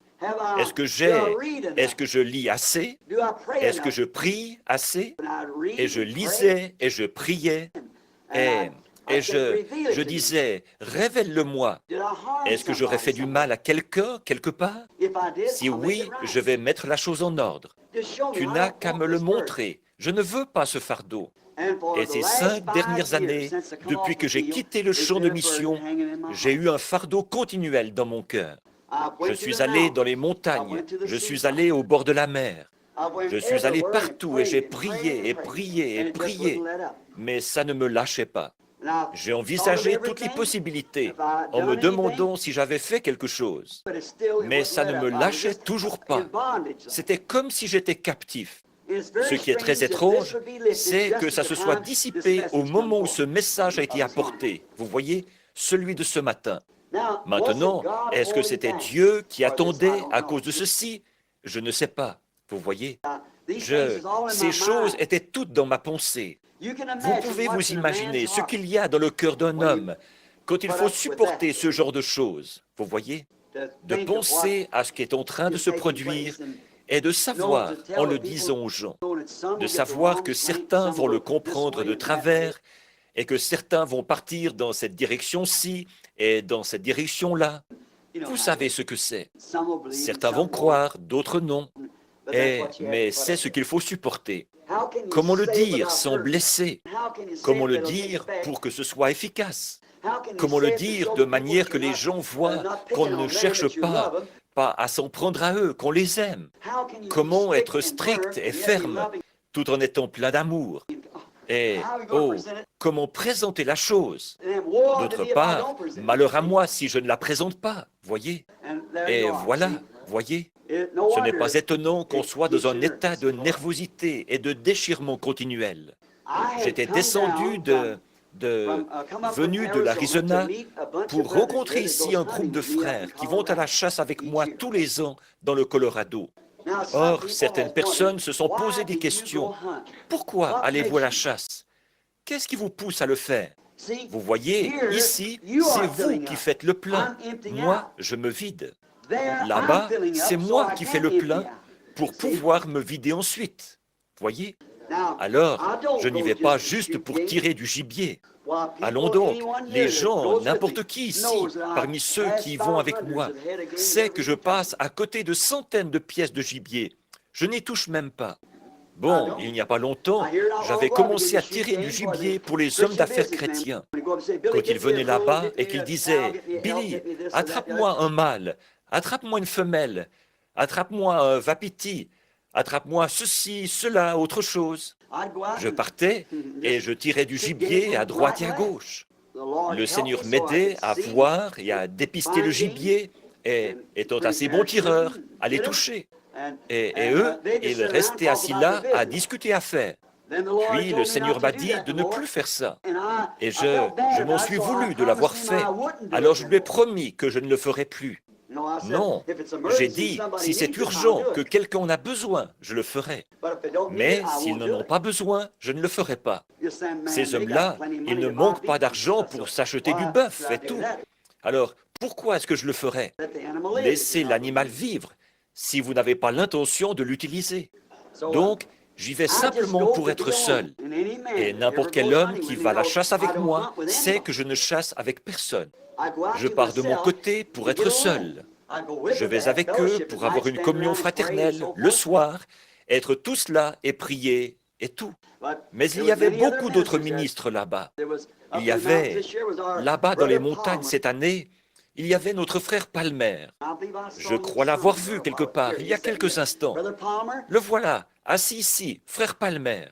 Est-ce que je lis assez? Est-ce que je prie assez? Et je lisais et je priais et je disais, révèle-le-moi. Est-ce que j'aurais fait du mal à quelqu'un, quelque part? Si oui, je vais mettre la chose en ordre. Tu n'as qu'à me le montrer. Je ne veux pas ce fardeau. Et ces 5 dernières années, depuis que j'ai quitté le champ de mission, j'ai eu un fardeau continuel dans mon cœur. Je suis allé dans les montagnes, je suis allé au bord de la mer, Je suis allé partout et j'ai prié et prié et prié, mais ça ne me lâchait pas. J'ai envisagé toutes les possibilités en me demandant si j'avais fait quelque chose, mais ça ne me lâchait toujours pas. C'était comme si j'étais captif. Ce qui est très étrange, c'est que ça se soit dissipé au moment où ce message a été apporté. Vous voyez, celui de ce matin. Maintenant, est-ce que c'était Dieu qui attendait à cause de ceci? Je ne sais pas. Vous voyez, ces choses étaient toutes dans ma pensée. Vous pouvez vous imaginer ce qu'il y a dans le cœur d'un homme quand il faut supporter ce genre de choses. Vous voyez, de penser à ce qui est en train de se produire et de savoir, en le disant aux gens, de savoir que certains vont le comprendre de travers et que certains vont partir dans cette direction-ci et dans cette direction-là. Vous savez ce que c'est. Certains vont croire, d'autres non. Mais c'est ce qu'il faut supporter. Comment le dire sans blesser? Comment le dire pour que ce soit efficace? Comment le dire de manière que les gens voient qu'on ne cherche pas à s'en prendre à eux, qu'on les aime? Comment être strict et ferme tout en étant plein d'amour? Et, comment présenter la chose? D'autre part, malheur à moi si je ne la présente pas, voyez? Et voilà, voyez? Ce n'est pas étonnant qu'on soit dans un état de nervosité et de déchirement continuel. J'étais descendu venu de l'Arizona pour rencontrer ici un groupe de frères qui vont à la chasse avec moi tous les ans dans le Colorado. Or, certaines personnes se sont posées des questions. Pourquoi allez-vous à la chasse? Qu'est-ce qui vous pousse à le faire? Vous voyez, ici, c'est vous qui faites le plein. Moi, je me vide. Là-bas, c'est moi qui fais le plein pour pouvoir me vider ensuite. Voyez? Alors, je n'y vais pas juste pour tirer du gibier. Allons donc, les gens, n'importe qui ici, parmi ceux qui vont avec moi, sait que je passe à côté de centaines de pièces de gibier. Je n'y touche même pas. Bon, il n'y a pas longtemps, j'avais commencé à tirer du gibier pour les hommes d'affaires chrétiens. Quand ils venaient là-bas et qu'ils disaient « Billy, attrape-moi un mâle, attrape-moi une femelle, attrape-moi un wapiti, attrape-moi ceci, cela, autre chose », je partais et je tirais du gibier à droite et à gauche. Le Seigneur m'aidait à voir et à dépister le gibier et, étant assez bon tireur, à les toucher. Et eux, ils restaient assis là à discuter affaires. Puis le Seigneur m'a dit de ne plus faire ça. Et je m'en suis voulu de l'avoir fait. Alors je lui ai promis que je ne le ferai plus. Non, j'ai dit, si c'est urgent, que quelqu'un en a besoin, je le ferai. Mais s'ils n'en ont pas besoin, je ne le ferai pas. Ces hommes-là, ils ne manquent pas d'argent pour s'acheter du bœuf et tout. Alors, pourquoi est-ce que je le ferais? Laissez l'animal vivre si vous n'avez pas l'intention de l'utiliser. Donc, j'y vais simplement pour être seul. Et n'importe quel homme qui va à la chasse avec moi sait que je ne chasse avec personne. Je pars de mon côté pour être seul. Je vais avec eux pour avoir une communion fraternelle le soir, être tous là et prier et tout. Mais il y avait beaucoup d'autres ministres là-bas. Il y avait, là-bas dans les montagnes cette année, il y avait notre frère Palmer. Je crois l'avoir vu quelque part, il y a quelques instants. Le voilà, assis ici, frère Palmer.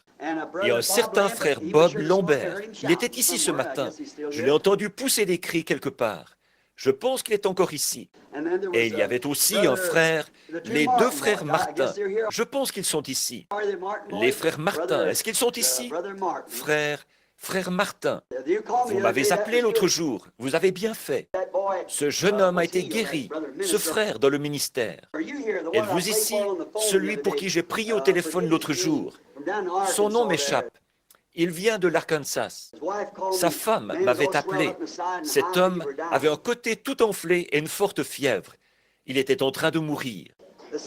Et un certain frère Bob Lambert. Il était ici ce matin. Je l'ai entendu pousser des cris quelque part. Je pense qu'il est encore ici. Et il y avait aussi un frère, les deux frères Martin. Je pense qu'ils sont ici. Les frères Martin, est-ce qu'ils sont ici? Frère Martin, vous m'avez appelé l'autre jour. Vous avez bien fait. Ce jeune homme a été guéri, ce frère dans le ministère. Êtes-vous ici, celui pour qui j'ai prié au téléphone l'autre jour? Son nom m'échappe. Il vient de l'Arkansas. Sa femme m'avait appelé. Cet homme avait un côté tout enflé et une forte fièvre. Il était en train de mourir.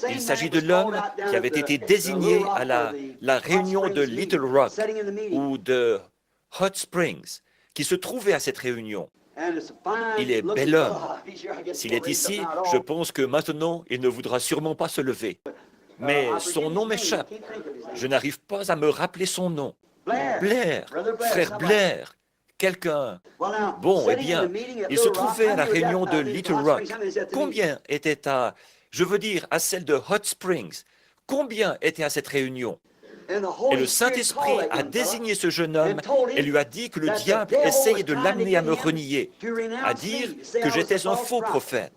Il s'agit de l'homme qui avait été désigné à la réunion de Little Rock ou de Hot Springs, qui se trouvait à cette réunion. Il est bel homme. S'il est ici, je pense que maintenant, il ne voudra sûrement pas se lever. Mais son nom m'échappe. Je n'arrive pas à me rappeler son nom. Blair, frère Blair, quelqu'un. Bon, eh bien, il se trouvait à la réunion de Little Rock. Combien était à, je veux dire, à celle de Hot Springs? Combien étaient à cette réunion? Et le Saint-Esprit a désigné ce jeune homme et lui a dit que le diable essayait de l'amener à me renier, à dire que j'étais un faux prophète.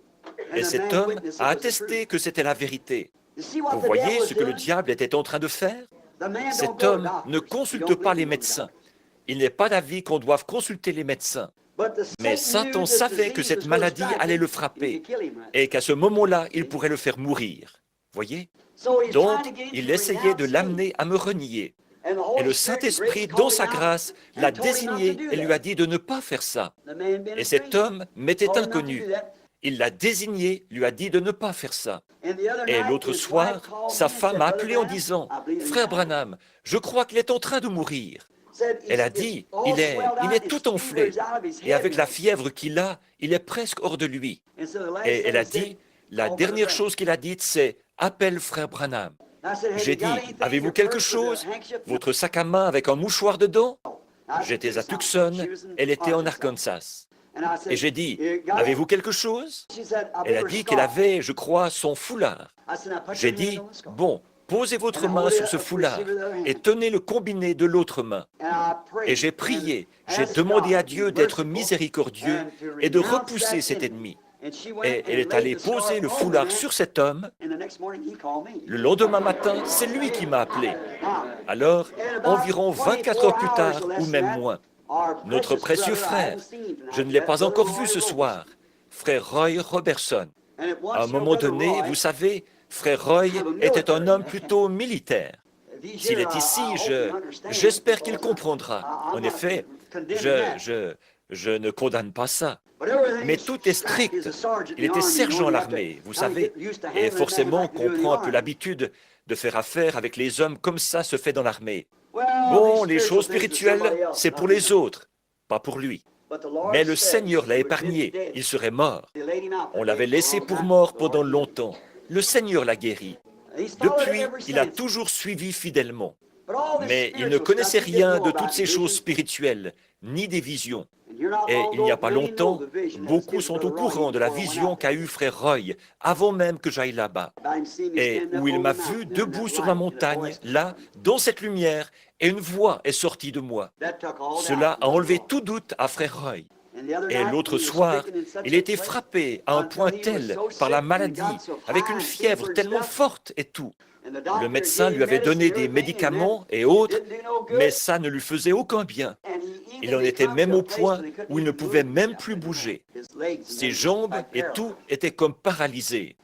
Et cet homme a attesté que c'était la vérité. Vous voyez ce que le diable était en train de faire? Cet homme ne consulte pas les médecins. Il n'est pas d'avis qu'on doive consulter les médecins. Mais Satan savait que cette maladie allait le frapper et qu'à ce moment-là, il pourrait le faire mourir. Voyez? Donc, il essayait de l'amener à me renier. Et le Saint-Esprit, dans sa grâce, l'a désigné et lui a dit de ne pas faire ça. Et cet homme m'était inconnu. Il l'a désigné, lui a dit de ne pas faire ça. Et l'autre soir, sa femme m'a appelé en disant, « Frère Branham, je crois qu'il est en train de mourir. » Elle a dit, « Il est tout enflé. Et avec la fièvre qu'il a, il est presque hors de lui. » Et elle a dit, la dernière chose qu'il a dite, c'est, « Appelle Frère Branham. » J'ai dit, « Avez-vous quelque chose? Votre sac à main avec un mouchoir dedans? » J'étais à Tucson, elle était en Arkansas. Et j'ai dit, « Avez-vous quelque chose ?» Elle a dit qu'elle avait, je crois, son foulard. J'ai dit, « Bon, posez votre main sur ce foulard et tenez le combiné de l'autre main. » Et j'ai prié, j'ai demandé à Dieu d'être miséricordieux et de repousser cet ennemi. Et elle est allée poser le foulard sur cet homme. Le lendemain matin, c'est lui qui m'a appelé. Alors, environ 24 heures plus tard, ou même moins, notre précieux frère, je ne l'ai pas encore vu ce soir, frère Roy Robertson. À un moment donné, vous savez, frère Roy était un homme plutôt militaire. S'il est ici, j'espère qu'il comprendra. En effet, je ne condamne pas ça. Mais tout est strict. Il était sergent à l'armée, vous savez, et forcément qu'on prend un peu l'habitude de faire affaire avec les hommes comme ça se fait dans l'armée. Bon, les choses spirituelles, c'est pour les autres, pas pour lui. Mais le Seigneur l'a épargné, il serait mort. On l'avait laissé pour mort pendant longtemps. Le Seigneur l'a guéri. Depuis, il a toujours suivi fidèlement. Mais il ne connaissait rien de toutes ces choses spirituelles, ni des visions. Et il n'y a pas longtemps, beaucoup sont au courant de la vision qu'a eue frère Roy, avant même que j'aille là-bas, et où il m'a vu debout sur la montagne, là, dans cette lumière, et une voix est sortie de moi. Cela a enlevé tout doute à frère Roy. Et l'autre soir, il était frappé à un point tel par la maladie, avec une fièvre tellement forte et tout. Le médecin lui avait donné des médicaments et autres, mais ça ne lui faisait aucun bien. Il en était même au point où il ne pouvait même plus bouger. Ses jambes et tout étaient comme paralysés.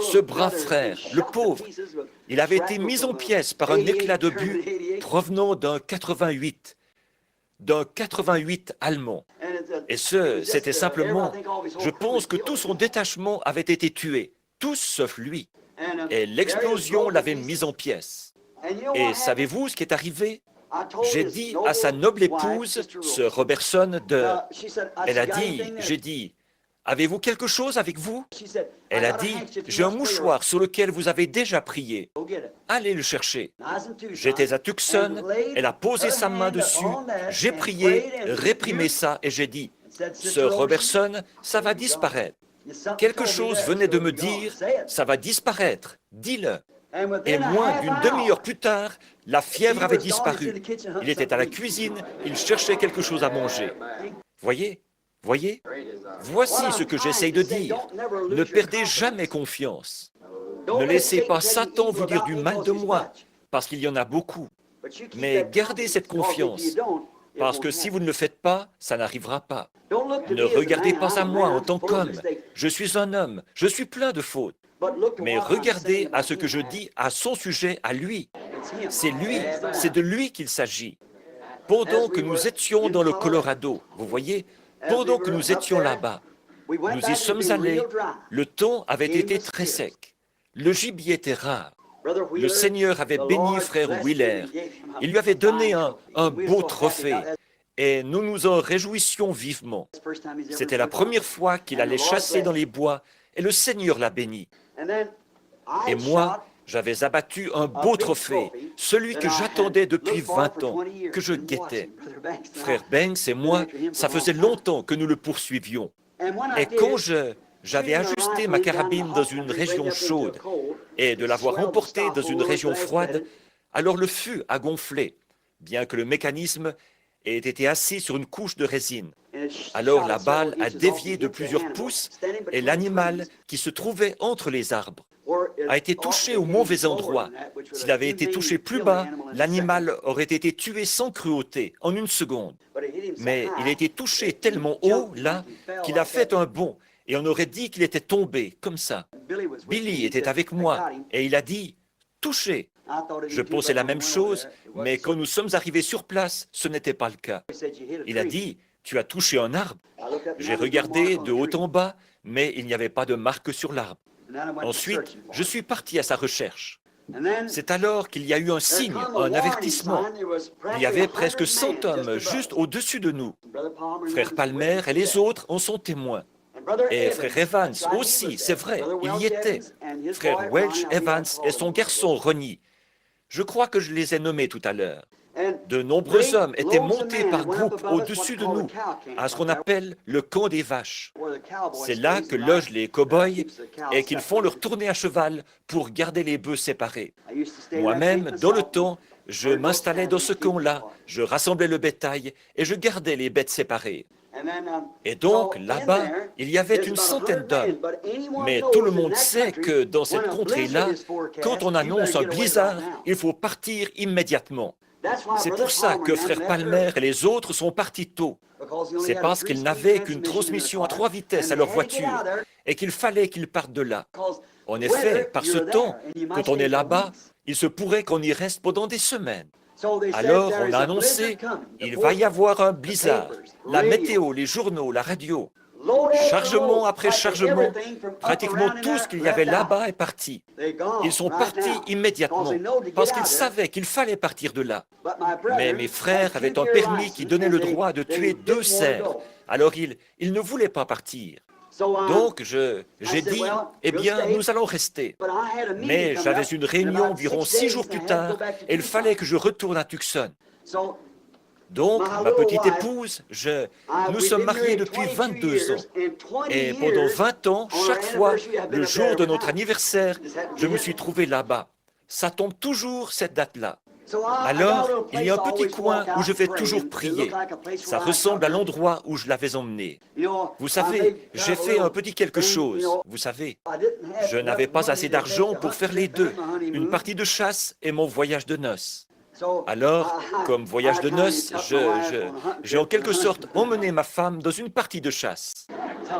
Ce brave frère, le pauvre, il avait été mis en pièces par un éclat d'obus provenant d'un 88 allemand. Et c'était simplement, je pense que tout son détachement avait été tué, tous sauf lui. Et l'explosion l'avait mis en pièces. Et savez-vous ce qui est arrivé? J'ai dit à sa noble épouse, sœur Robertson, elle a dit, j'ai dit, avez-vous quelque chose avec vous? Elle a dit, j'ai un mouchoir sur lequel vous avez déjà prié. Allez le chercher. J'étais à Tucson, elle a posé sa main dessus, j'ai prié, réprimé ça et j'ai dit, sœur Robertson, ça va disparaître. Quelque chose venait de me dire, ça va disparaître, dis-le. Et moins d'une demi-heure plus tard, la fièvre avait disparu. Il était à la cuisine, il cherchait quelque chose à manger. Voyez? Voici ce que j'essaye de dire. Ne perdez jamais confiance. Ne laissez pas Satan vous dire du mal de moi, parce qu'il y en a beaucoup. Mais gardez cette confiance, parce que si vous ne le faites pas, ça n'arrivera pas. Ne regardez pas à moi en tant qu'homme. Je suis un homme, je suis plein de fautes. Mais regardez à ce que je dis à son sujet, à lui. C'est de lui qu'il s'agit. Pendant que nous étions dans le Colorado, vous voyez, pendant que nous étions là-bas, nous y sommes allés, le temps avait été très sec. Le gibier était rare. Le Seigneur avait béni frère Wheeler. Il lui avait donné un beau trophée. Et nous nous en réjouissions vivement. C'était la première fois qu'il allait chasser dans les bois, et le Seigneur l'a béni. Et moi, j'avais abattu un beau trophée, celui que j'attendais depuis 20 ans, que je guettais. Frère Banks et moi, ça faisait longtemps que nous le poursuivions. Et quand J'avais ajusté ma carabine dans une région chaude et de l'avoir emportée dans une région froide, alors le fût a gonflé, bien que le mécanisme ait été assis sur une couche de résine. Alors la balle a dévié de plusieurs pouces et l'animal qui se trouvait entre les arbres a été touché au mauvais endroit. S'il avait été touché plus bas, l'animal aurait été tué sans cruauté, en une seconde. Mais il a été touché tellement haut, là, qu'il a fait un bond, et on aurait dit qu'il était tombé, comme ça. Billy était avec moi, et il a dit « touché ». Je pensais la même chose, mais quand nous sommes arrivés sur place, ce n'était pas le cas. Il a dit « tu as touché un arbre ». J'ai regardé de haut en bas, mais il n'y avait pas de marque sur l'arbre. Ensuite, je suis parti à sa recherche. C'est alors qu'il y a eu un signe, un avertissement. Il y avait presque 100 hommes juste au-dessus de nous. Frère Palmer et les autres en sont témoins. Et frère Evans aussi, c'est vrai, il y était. Frère Welch Evans et son garçon Ronnie. Je crois que je les ai nommés tout à l'heure. De nombreux hommes étaient montés par groupes au-dessus de nous, à ce qu'on appelle le camp des vaches. C'est là que logent les cow-boys et qu'ils font leur tournée à cheval pour garder les bœufs séparés. Moi-même, dans le temps, je m'installais dans ce camp-là, je rassemblais le bétail et je gardais les bêtes séparées. Et donc, là-bas, il y avait une centaine d'hommes. Mais tout le monde sait que dans cette contrée-là, quand on annonce un blizzard, il faut partir immédiatement. C'est pour ça que frère Palmer et les autres sont partis tôt. C'est parce qu'ils n'avaient qu'une transmission à 3 vitesses à leur voiture et qu'il fallait qu'ils partent de là. En effet, par ce temps, quand on est là-bas, il se pourrait qu'on y reste pendant des semaines. Alors on a annoncé, il va y avoir un blizzard. La météo, les journaux, la radio. Chargement après chargement, pratiquement tout ce qu'il y avait là-bas est parti. Ils sont partis immédiatement, parce qu'ils savaient qu'il fallait partir de là. Mais mes frères avaient un permis qui donnait le droit de tuer 2 cerfs, alors ils ne voulaient pas partir. Donc j'ai dit, eh bien, nous allons rester. Mais j'avais une réunion environ 6 jours plus tard, et il fallait que je retourne à Tucson. Donc, ma petite épouse, nous sommes mariés depuis 22 ans. Et pendant 20 ans, chaque fois, le jour de notre anniversaire, je me suis trouvé là-bas. Ça tombe toujours cette date-là. Alors, il y a un petit coin où je vais toujours prier. Ça ressemble à l'endroit où je l'avais emmené. Vous savez, j'ai fait un petit quelque chose, vous savez. Je n'avais pas assez d'argent pour faire les deux, une partie de chasse et mon voyage de noces. Alors, comme voyage de noces, j'ai en quelque sorte emmené ma femme dans une partie de chasse.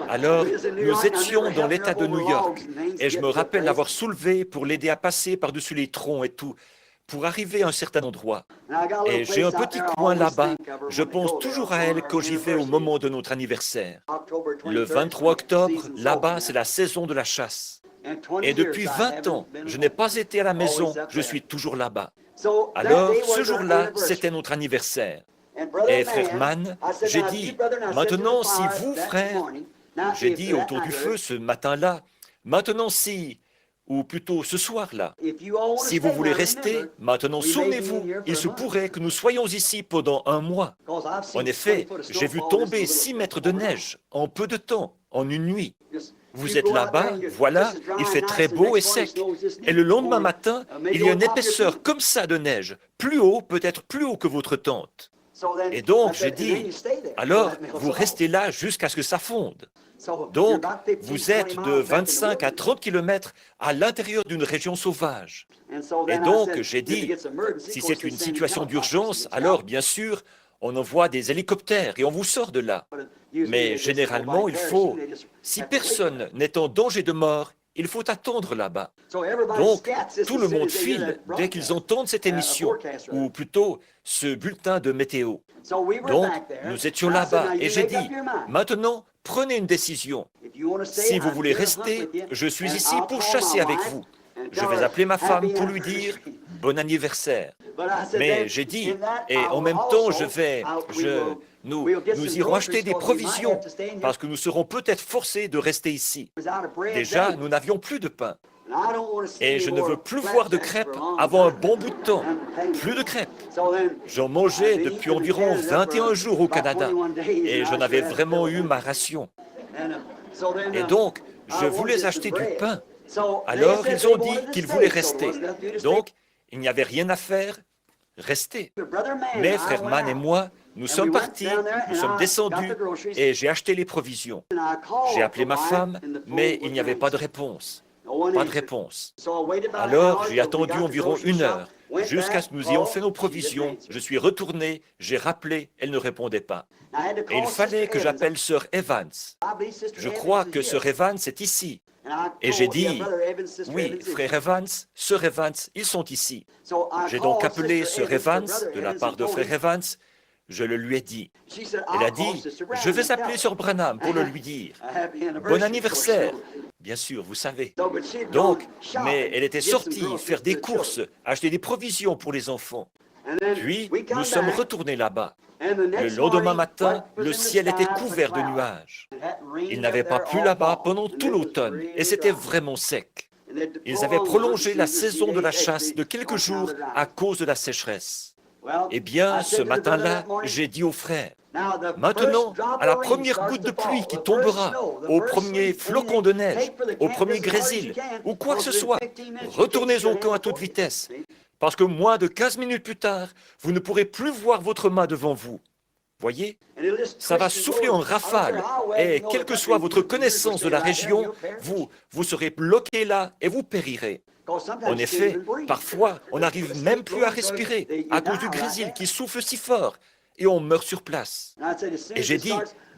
Alors, nous étions dans l'État de New York, et je me rappelle l'avoir soulevée pour l'aider à passer par-dessus les troncs et tout, pour arriver à un certain endroit. Et j'ai un petit coin là-bas, je pense toujours à elle quand j'y vais au moment de notre anniversaire. Le 23 octobre, là-bas, c'est la saison de la chasse. Et depuis 20 ans, je n'ai pas été à la maison, je suis toujours là-bas. Alors, ce jour-là, c'était notre anniversaire. Et frère Mann, j'ai dit, maintenant, si vous, frère, j'ai dit autour du feu ce matin-là, maintenant, si, ou plutôt ce soir-là, si vous voulez rester, maintenant, souvenez-vous, il se pourrait que nous soyons ici pendant 1 mois. En effet, j'ai vu tomber 6 mètres de neige en peu de temps, en une nuit. Vous êtes là-bas, voilà, il fait très beau et sec. Et le lendemain matin, il y a une épaisseur comme ça de neige, plus haut, peut-être plus haut que votre tente. Et donc, j'ai dit, alors, vous restez là jusqu'à ce que ça fonde. Donc, vous êtes de 25 à 30 kilomètres à l'intérieur d'une région sauvage. Et donc, j'ai dit, si c'est une situation d'urgence, alors, bien sûr, on envoie des hélicoptères et on vous sort de là. Mais généralement, il faut, si personne n'est en danger de mort, il faut attendre là-bas. Donc, tout le monde file dès qu'ils entendent cette émission, ou plutôt ce bulletin de météo. Donc, nous étions là-bas et j'ai dit, maintenant, prenez une décision. Si vous voulez rester, je suis ici pour chasser avec vous. Je vais appeler ma femme pour lui dire « Bon anniversaire ». Mais j'ai dit, et en même temps, nous irons acheter des provisions, parce que nous serons peut-être forcés de rester ici. Déjà, nous n'avions plus de pain. Et je ne veux plus voir de crêpes avant un bon bout de temps. Plus de crêpes. J'en mangeais depuis environ 21 jours au Canada, et j'en avais vraiment eu ma ration. Et donc, je voulais acheter du pain. Alors, ils ont dit qu'ils voulaient rester. Donc, il n'y avait rien à faire, rester. Mais frère Mann et moi, nous sommes partis, nous sommes descendus et j'ai acheté les provisions. J'ai appelé ma femme, mais il n'y avait pas de réponse. Pas de réponse. Alors, j'ai attendu environ 1 heure, jusqu'à ce que nous ayons fait nos provisions. Je suis retourné, j'ai rappelé, elle ne répondait pas. Et il fallait que j'appelle sœur Evans. Je crois que sœur Evans est ici. Et j'ai dit, oui, frère Evans, sœur Evans, ils sont ici. J'ai donc appelé sœur Evans, de la part de frère Evans. Je le lui ai dit. Elle a dit, je vais appeler sœur Branham pour le lui dire. Bon anniversaire. Bien sûr, vous savez. Donc, mais elle était sortie faire des courses, acheter des provisions pour les enfants. Puis, nous sommes retournés là-bas. Le lendemain matin, le ciel était couvert de nuages. Il n'avait pas plu là-bas pendant tout l'automne et c'était vraiment sec. Ils avaient prolongé la saison de la chasse de quelques jours à cause de la sécheresse. Eh bien, ce matin-là, j'ai dit aux frères, maintenant, à la première goutte de pluie qui tombera, au premier flocon de neige, au premier grésil, ou quoi que ce soit, retournez au camp à toute vitesse. Parce que moins de 15 minutes plus tard, vous ne pourrez plus voir votre main devant vous. Voyez, ça va souffler en rafale, et quelle que soit votre connaissance de la région, vous serez bloqué là et vous périrez. En effet, parfois, on n'arrive même plus à respirer à cause du grésil qui souffle si fort, et on meurt sur place. Et j'ai dit,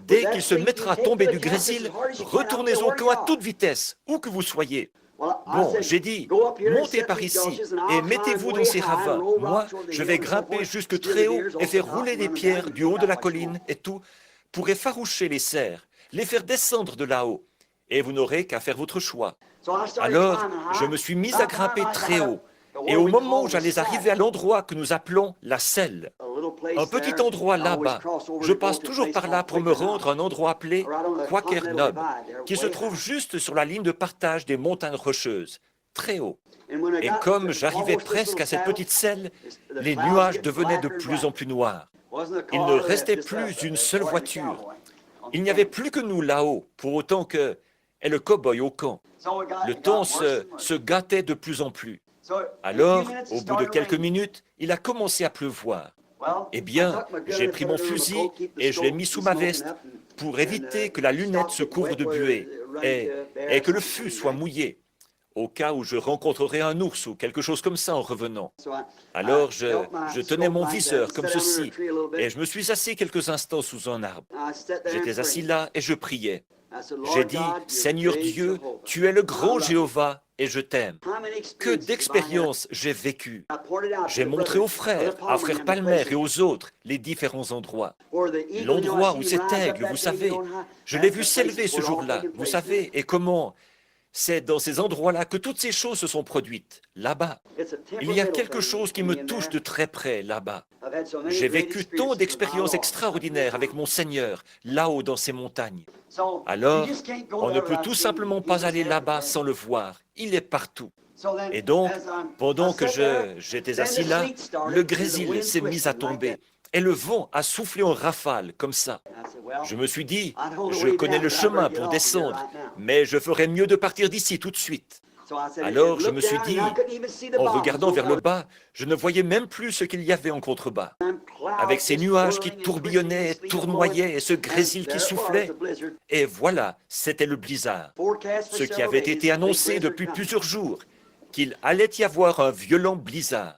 dès qu'il se mettra à tomber du grésil, retournez au camp à toute vitesse, où que vous soyez. Bon, j'ai dit, montez par ici et mettez-vous dans ces ravins. Moi, je vais grimper jusque très haut et faire rouler des pierres du haut de la colline et tout pour effaroucher les cerfs, les faire descendre de là-haut. Et vous n'aurez qu'à faire votre choix. Alors, je me suis mis à grimper très haut. Et au moment où j'allais arriver à l'endroit que nous appelons la selle, un petit endroit là-bas, je passe toujours par là pour me rendre à un endroit appelé Quaker Knob, qui se trouve juste sur la ligne de partage des montagnes rocheuses, très haut. Et comme j'arrivais presque à cette petite selle, les nuages devenaient de plus en plus noirs. Il ne restait plus une seule voiture. Il n'y avait plus que nous là-haut, pour autant que... et le cow-boy au camp. Le temps se gâtait de plus en plus. Alors, au bout de quelques minutes, il a commencé à pleuvoir. Eh bien, j'ai pris mon fusil et je l'ai mis sous ma veste pour éviter que la lunette se couvre de buée et que le fût soit mouillé, au cas où je rencontrerais un ours ou quelque chose comme ça en revenant. Alors, je tenais mon viseur comme ceci et je me suis assis quelques instants sous un arbre. J'étais assis là et je priais. J'ai dit, Seigneur Dieu, tu es le grand Jéhovah et je t'aime. Que d'expériences j'ai vécues. J'ai montré aux frères, à frère Palmer et aux autres, les différents endroits. L'endroit où cet aigle, vous savez, je l'ai vu s'élever ce jour-là, vous savez, et comment... C'est dans ces endroits-là que toutes ces choses se sont produites, là-bas. Il y a quelque chose qui me touche de très près, là-bas. J'ai vécu tant d'expériences extraordinaires avec mon Seigneur, là-haut dans ces montagnes. Alors, on ne peut tout simplement pas aller là-bas sans le voir. Il est partout. Et donc, pendant que j'étais assis là, le grésil s'est mis à tomber. Et le vent a soufflé en rafale, comme ça. Je me suis dit, je connais le chemin pour descendre, mais je ferais mieux de partir d'ici tout de suite. Alors je me suis dit, en regardant vers le bas, je ne voyais même plus ce qu'il y avait en contrebas. Avec ces nuages qui tourbillonnaient et tournoyaient et ce grésil qui soufflait. Et voilà, c'était le blizzard. Ce qui avait été annoncé depuis plusieurs jours, qu'il allait y avoir un violent blizzard.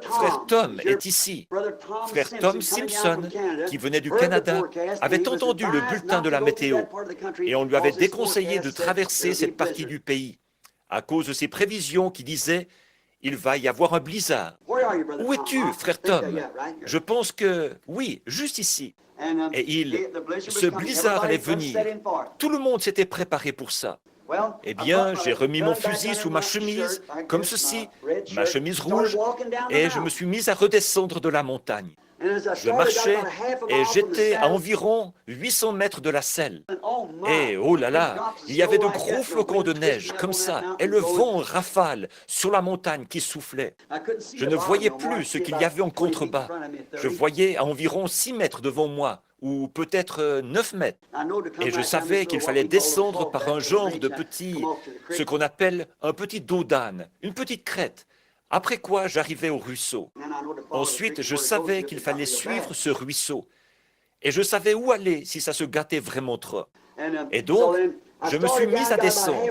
Frère Tom est ici. Frère Tom Simpson, qui venait du Canada, avait entendu le bulletin de la météo et on lui avait déconseillé de traverser cette partie du pays à cause de ses prévisions qui disaient « Il va y avoir un blizzard ». Où es-tu, frère Tom? Je pense que, oui, juste ici. Et ce blizzard allait venir. Tout le monde s'était préparé pour ça. Eh bien, j'ai remis mon fusil sous ma chemise, comme ceci, ma chemise rouge, et je me suis mis à redescendre de la montagne. Je marchais et j'étais à environ 800 mètres de la selle. Et oh là là, il y avait de gros flocons de neige comme ça, et le vent en rafale sur la montagne qui soufflait. Je ne voyais plus ce qu'il y avait en contrebas. Je voyais à environ 6 mètres devant moi, ou peut-être 9 mètres. Et je savais qu'il fallait descendre par un genre de petit, ce qu'on appelle un petit dos d'âne, une petite crête. Après quoi, j'arrivais au ruisseau. Ensuite, je savais qu'il fallait suivre ce ruisseau. Et je savais où aller si ça se gâtait vraiment trop. Et donc, je me suis mis à descendre.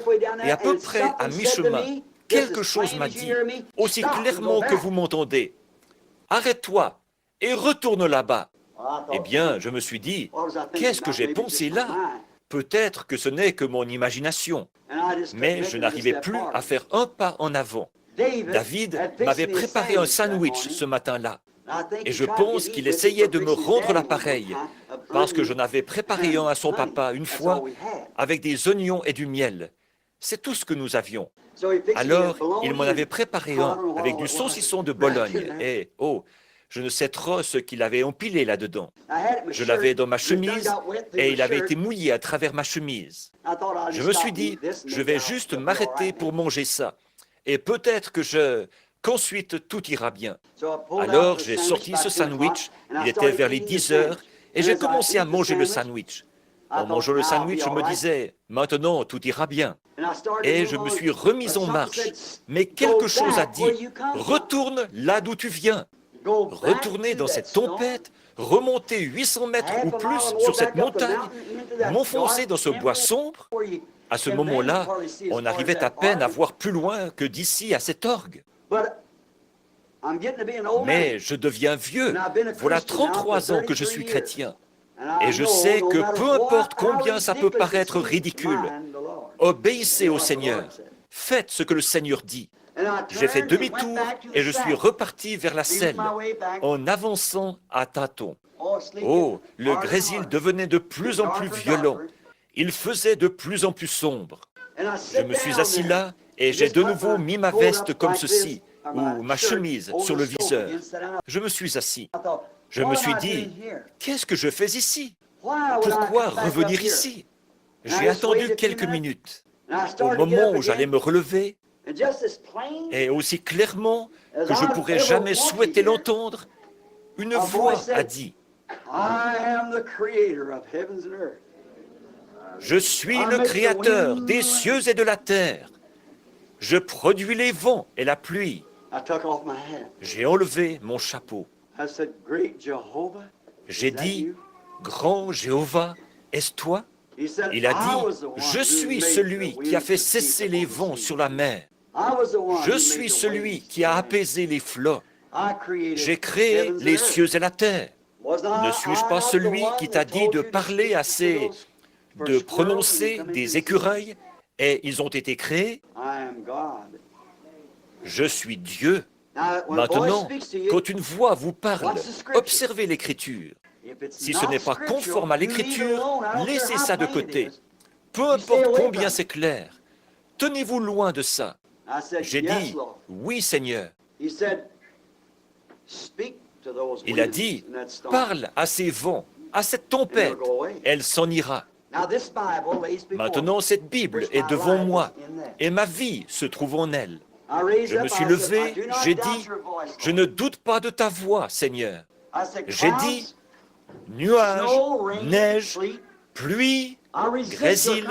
Et à peu près à mi-chemin, quelque chose m'a dit, aussi clairement que vous m'entendez, « Arrête-toi et retourne là-bas ». Eh bien, je me suis dit, qu'est-ce que j'ai pensé là? Peut-être que ce n'est que mon imagination. Mais je n'arrivais plus à faire un pas en avant. David m'avait préparé un sandwich ce matin-là. Et je pense qu'il essayait de me rendre l'appareil, parce que je n'avais préparé un à son papa une fois avec des oignons et du miel. C'est tout ce que nous avions. Alors, il m'en avait préparé un avec du saucisson de Bologne. Et, oh, je ne sais trop ce qu'il avait empilé là-dedans. Je l'avais dans ma chemise et il avait été mouillé à travers ma chemise. Je me suis dit, je vais juste m'arrêter pour manger ça. Et peut-être qu'ensuite tout ira bien. Alors j'ai sorti ce sandwich, il était vers les 10 heures, et j'ai commencé à manger le sandwich. En mangeant le sandwich, je me disais, maintenant tout ira bien. Et je me suis remis en marche. Mais quelque chose a dit, retourne là d'où tu viens. Retourner dans cette tempête, remonter 800 mètres ou plus sur cette montagne, m'enfoncer dans ce bois sombre. À ce moment-là, on arrivait à peine à voir plus loin que d'ici à cet orgue. Mais je deviens vieux. Voilà 33 ans que je suis chrétien. Et je sais que peu importe combien ça peut paraître ridicule, obéissez au Seigneur. Faites ce que le Seigneur dit. J'ai fait demi-tour et je suis reparti vers la selle en avançant à tâtons. Oh, le grésil devenait de plus en plus violent. Il faisait de plus en plus sombre. Je me suis assis là et j'ai de nouveau mis ma veste comme ceci, ou ma chemise sur le viseur. Je me suis assis. Je me suis dit, qu'est-ce que je fais ici? Pourquoi revenir ici? J'ai attendu quelques minutes. Au moment où j'allais me relever, et aussi clairement que je ne pourrais jamais souhaiter l'entendre, une voix a dit, je suis le Créateur des cieux et de la terre. Je produis les vents et la pluie. J'ai enlevé mon chapeau. J'ai dit, grand Jéhovah, est-ce toi? Il a dit, je suis celui qui a fait cesser les vents sur la mer. Je suis celui qui a apaisé les flots. J'ai créé les cieux et la terre. Ne suis-je pas celui qui t'a dit de parler de prononcer des écureuils, et ils ont été créés? Je suis Dieu. Maintenant, quand une voix vous parle, observez l'Écriture. Si ce n'est pas conforme à l'Écriture, laissez ça de côté. Peu importe combien c'est clair, tenez-vous loin de ça. J'ai dit, oui Seigneur. Il a dit, parle à ces vents, à cette tempête, elle s'en ira. Maintenant, cette Bible est devant moi et ma vie se trouve en elle. Je me suis levé, j'ai dit, je ne doute pas de ta voix, Seigneur. J'ai dit, nuages, neige, pluie, grésil,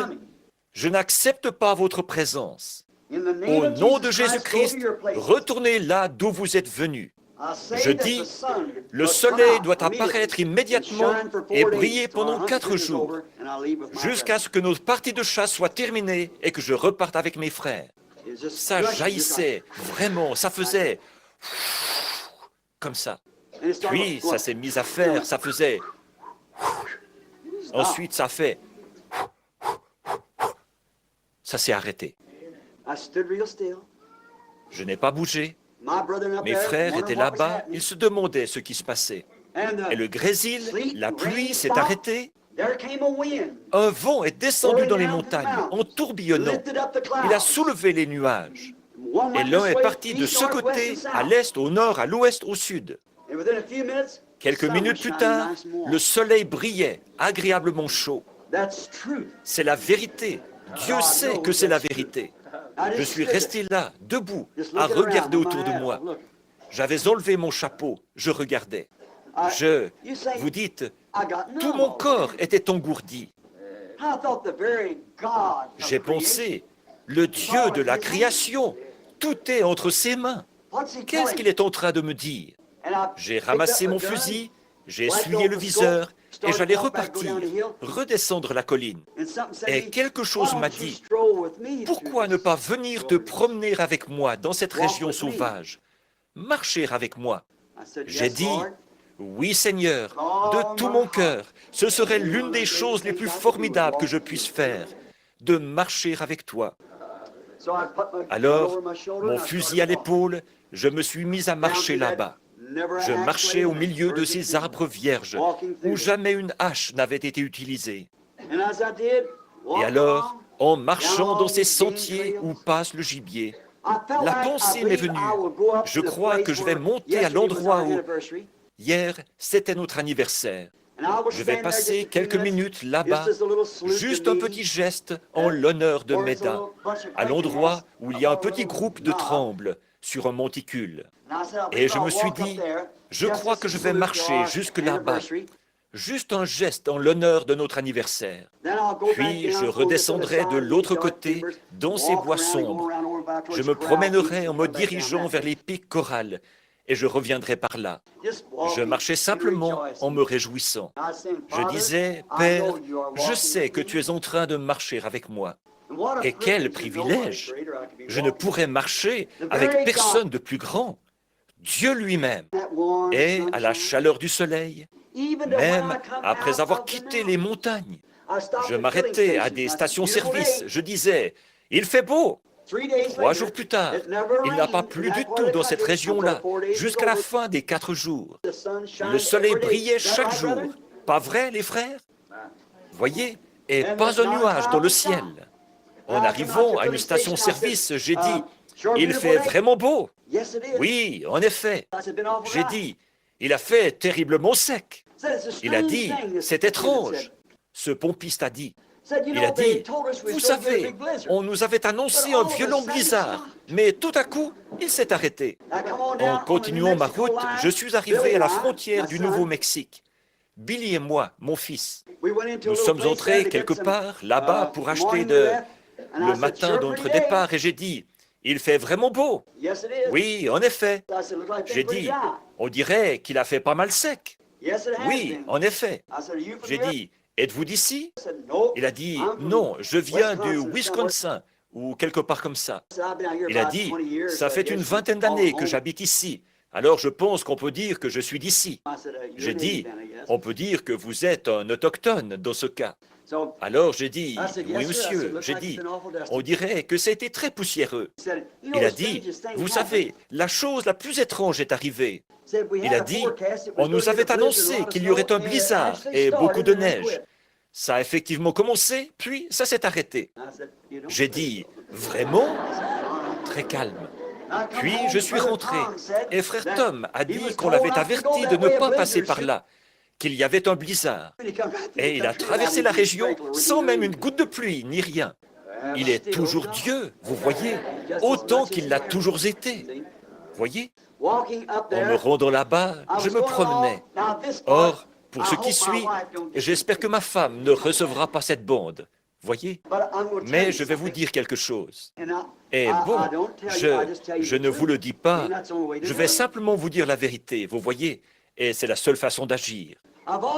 je n'accepte pas votre présence. Au nom de Jésus-Christ, retournez là d'où vous êtes venus. Je dis, le soleil doit apparaître immédiatement et briller pendant 4 jours, jusqu'à ce que nos parties de chasse soient terminées et que je reparte avec mes frères. Ça jaillissait, vraiment, ça faisait comme ça. Puis, ça s'est mis à faire, ça faisait. Ensuite, ça fait. Ça s'est arrêté. Je n'ai pas bougé. Mes frères étaient là-bas, ils se demandaient ce qui se passait. Et le grésil, la pluie s'est arrêtée. Un vent est descendu dans les montagnes en tourbillonnant. Il a soulevé les nuages. Et l'un est parti de ce côté, à l'est, au nord, à l'ouest, au sud. Quelques minutes plus tard, le soleil brillait, agréablement chaud. C'est la vérité. Dieu sait que c'est la vérité. Je suis resté là, debout, à regarder autour de moi. J'avais enlevé mon chapeau, je regardais. Vous dites, tout mon corps était engourdi. J'ai pensé, le Dieu de la création, tout est entre ses mains. Qu'est-ce qu'il est en train de me dire? J'ai ramassé mon fusil, j'ai essuyé le viseur et j'allais repartir, redescendre la colline. Et quelque chose m'a dit, pourquoi ne pas venir te promener avec moi dans cette région sauvage, marcher avec moi? J'ai dit, oui Seigneur, de tout mon cœur, ce serait l'une des choses les plus formidables que je puisse faire, de marcher avec toi. Alors, mon fusil à l'épaule, je me suis mis à marcher là-bas. Je marchais au milieu de ces arbres vierges où jamais une hache n'avait été utilisée. Et alors, en marchant dans ces sentiers où passe le gibier, la pensée m'est venue. Je crois que je vais monter à l'endroit où... Hier, c'était notre anniversaire. Je vais passer quelques minutes là-bas, juste un petit geste en l'honneur de Meda, à l'endroit où il y a un petit groupe de trembles sur un monticule. Et je me suis dit, je crois que je vais marcher jusque là-bas, juste un geste en l'honneur de notre anniversaire. Puis je redescendrai de l'autre côté, dans ces bois sombres. Je me promènerai en me dirigeant vers les pics corales, et je reviendrai par là. Je marchais simplement en me réjouissant. Je disais, Père, je sais que tu es en train de marcher avec moi. Et quel privilège! Je ne pourrais marcher avec personne de plus grand. Dieu lui-même. Et à la chaleur du soleil, même après avoir quitté les montagnes, je m'arrêtais à des stations-service. Je disais, il fait beau. 3 jours plus tard, il n'a pas plu du tout dans cette région-là, jusqu'à la fin des 4 jours. Le soleil brillait chaque jour. Pas vrai, les frères? Voyez, et pas un nuage dans le ciel. En arrivant à une station-service, j'ai dit, il fait vraiment beau. Oui, en effet. J'ai dit, il a fait terriblement sec. Il a dit, c'est étrange. Ce pompiste a dit, il a dit, vous savez, on nous avait annoncé un violent blizzard, mais tout à coup, il s'est arrêté. En continuant ma route, je suis arrivé à la frontière du Nouveau-Mexique. Billy et moi, mon fils, nous sommes entrés quelque part là-bas pour acheter le matin de notre départ et j'ai dit, il fait vraiment beau. Oui, en effet. J'ai dit, on dirait qu'il a fait pas mal sec. Oui, en effet. J'ai dit, êtes-vous d'ici? Il a dit, non, je viens du Wisconsin, ou quelque part comme ça. Il a dit, ça fait une 20aine d'années que j'habite ici, alors je pense qu'on peut dire que je suis d'ici. J'ai dit, on peut dire que vous êtes un autochtone dans ce cas. Alors j'ai dit, oui monsieur, j'ai dit, on dirait que c'était très poussiéreux. Il a dit, vous savez, la chose la plus étrange est arrivée. Il a dit, on nous avait annoncé qu'il y aurait un blizzard et beaucoup de neige. Ça a effectivement commencé, puis ça s'est arrêté. J'ai dit, vraiment? Très calme. Puis je suis rentré, et frère Tom a dit qu'on l'avait averti de ne pas passer par là, qu'il y avait un blizzard. Et il a traversé la région sans même une goutte de pluie, ni rien. Il est toujours Dieu, vous voyez, autant qu'il l'a toujours été. Voyez? En me rendant là-bas, je me promenais. Or, pour ce qui suit, j'espère que ma femme ne recevra pas cette bande. Voyez? Mais je vais vous dire quelque chose. Et bon, je ne vous le dis pas, je vais simplement vous dire la vérité, vous voyez? Et c'est la seule façon d'agir.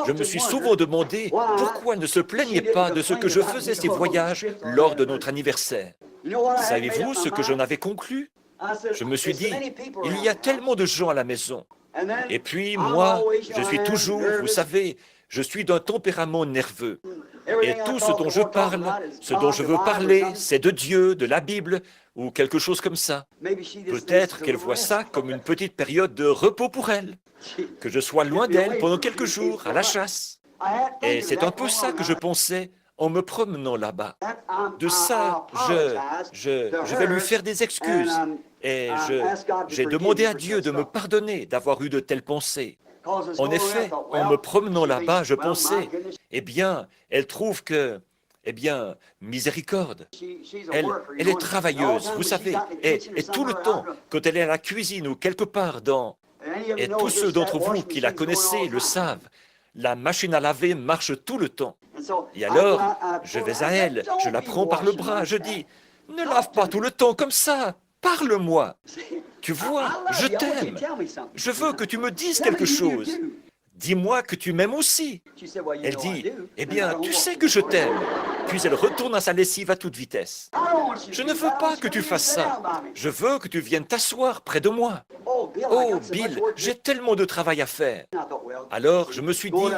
Je me suis souvent demandé pourquoi ne se plaignait pas de ce que je faisais ces voyages lors de notre anniversaire. Savez-vous ce que j'en avais conclu? Je me suis dit, il y a tellement de gens à la maison. Et puis, moi, je suis toujours, vous savez, je suis d'un tempérament nerveux. Et tout ce dont je parle, ce dont je veux parler, c'est de Dieu, de la Bible, ou quelque chose comme ça. Peut-être qu'elle voit ça comme une petite période de repos pour elle, que je sois loin d'elle pendant quelques jours, à la chasse. Et c'est un peu ça que je pensais en me promenant là-bas. De ça, je vais lui faire des excuses. Et j'ai demandé à Dieu de me pardonner d'avoir eu de telles pensées. En effet, en me promenant là-bas, je pensais, eh bien, elle trouve que, eh bien, miséricorde. Elle est travailleuse, vous savez, et tout le temps, quand elle est à la cuisine ou quelque part et tous ceux d'entre vous qui la connaissez le savent, la machine à laver marche tout le temps. Et alors, je vais à elle, je la prends par le bras, je dis, ne lave pas tout le temps comme ça, parle-moi. Tu vois, je t'aime. Je veux que tu me dises quelque chose. Dis-moi que tu m'aimes aussi. Elle dit, eh bien, tu sais que je t'aime. Puis elle retourne à sa lessive à toute vitesse. Je ne veux pas que tu fasses ça. Je veux que tu viennes t'asseoir près de moi. Oh, Bill, j'ai tellement de travail à faire. Alors, je me suis dit,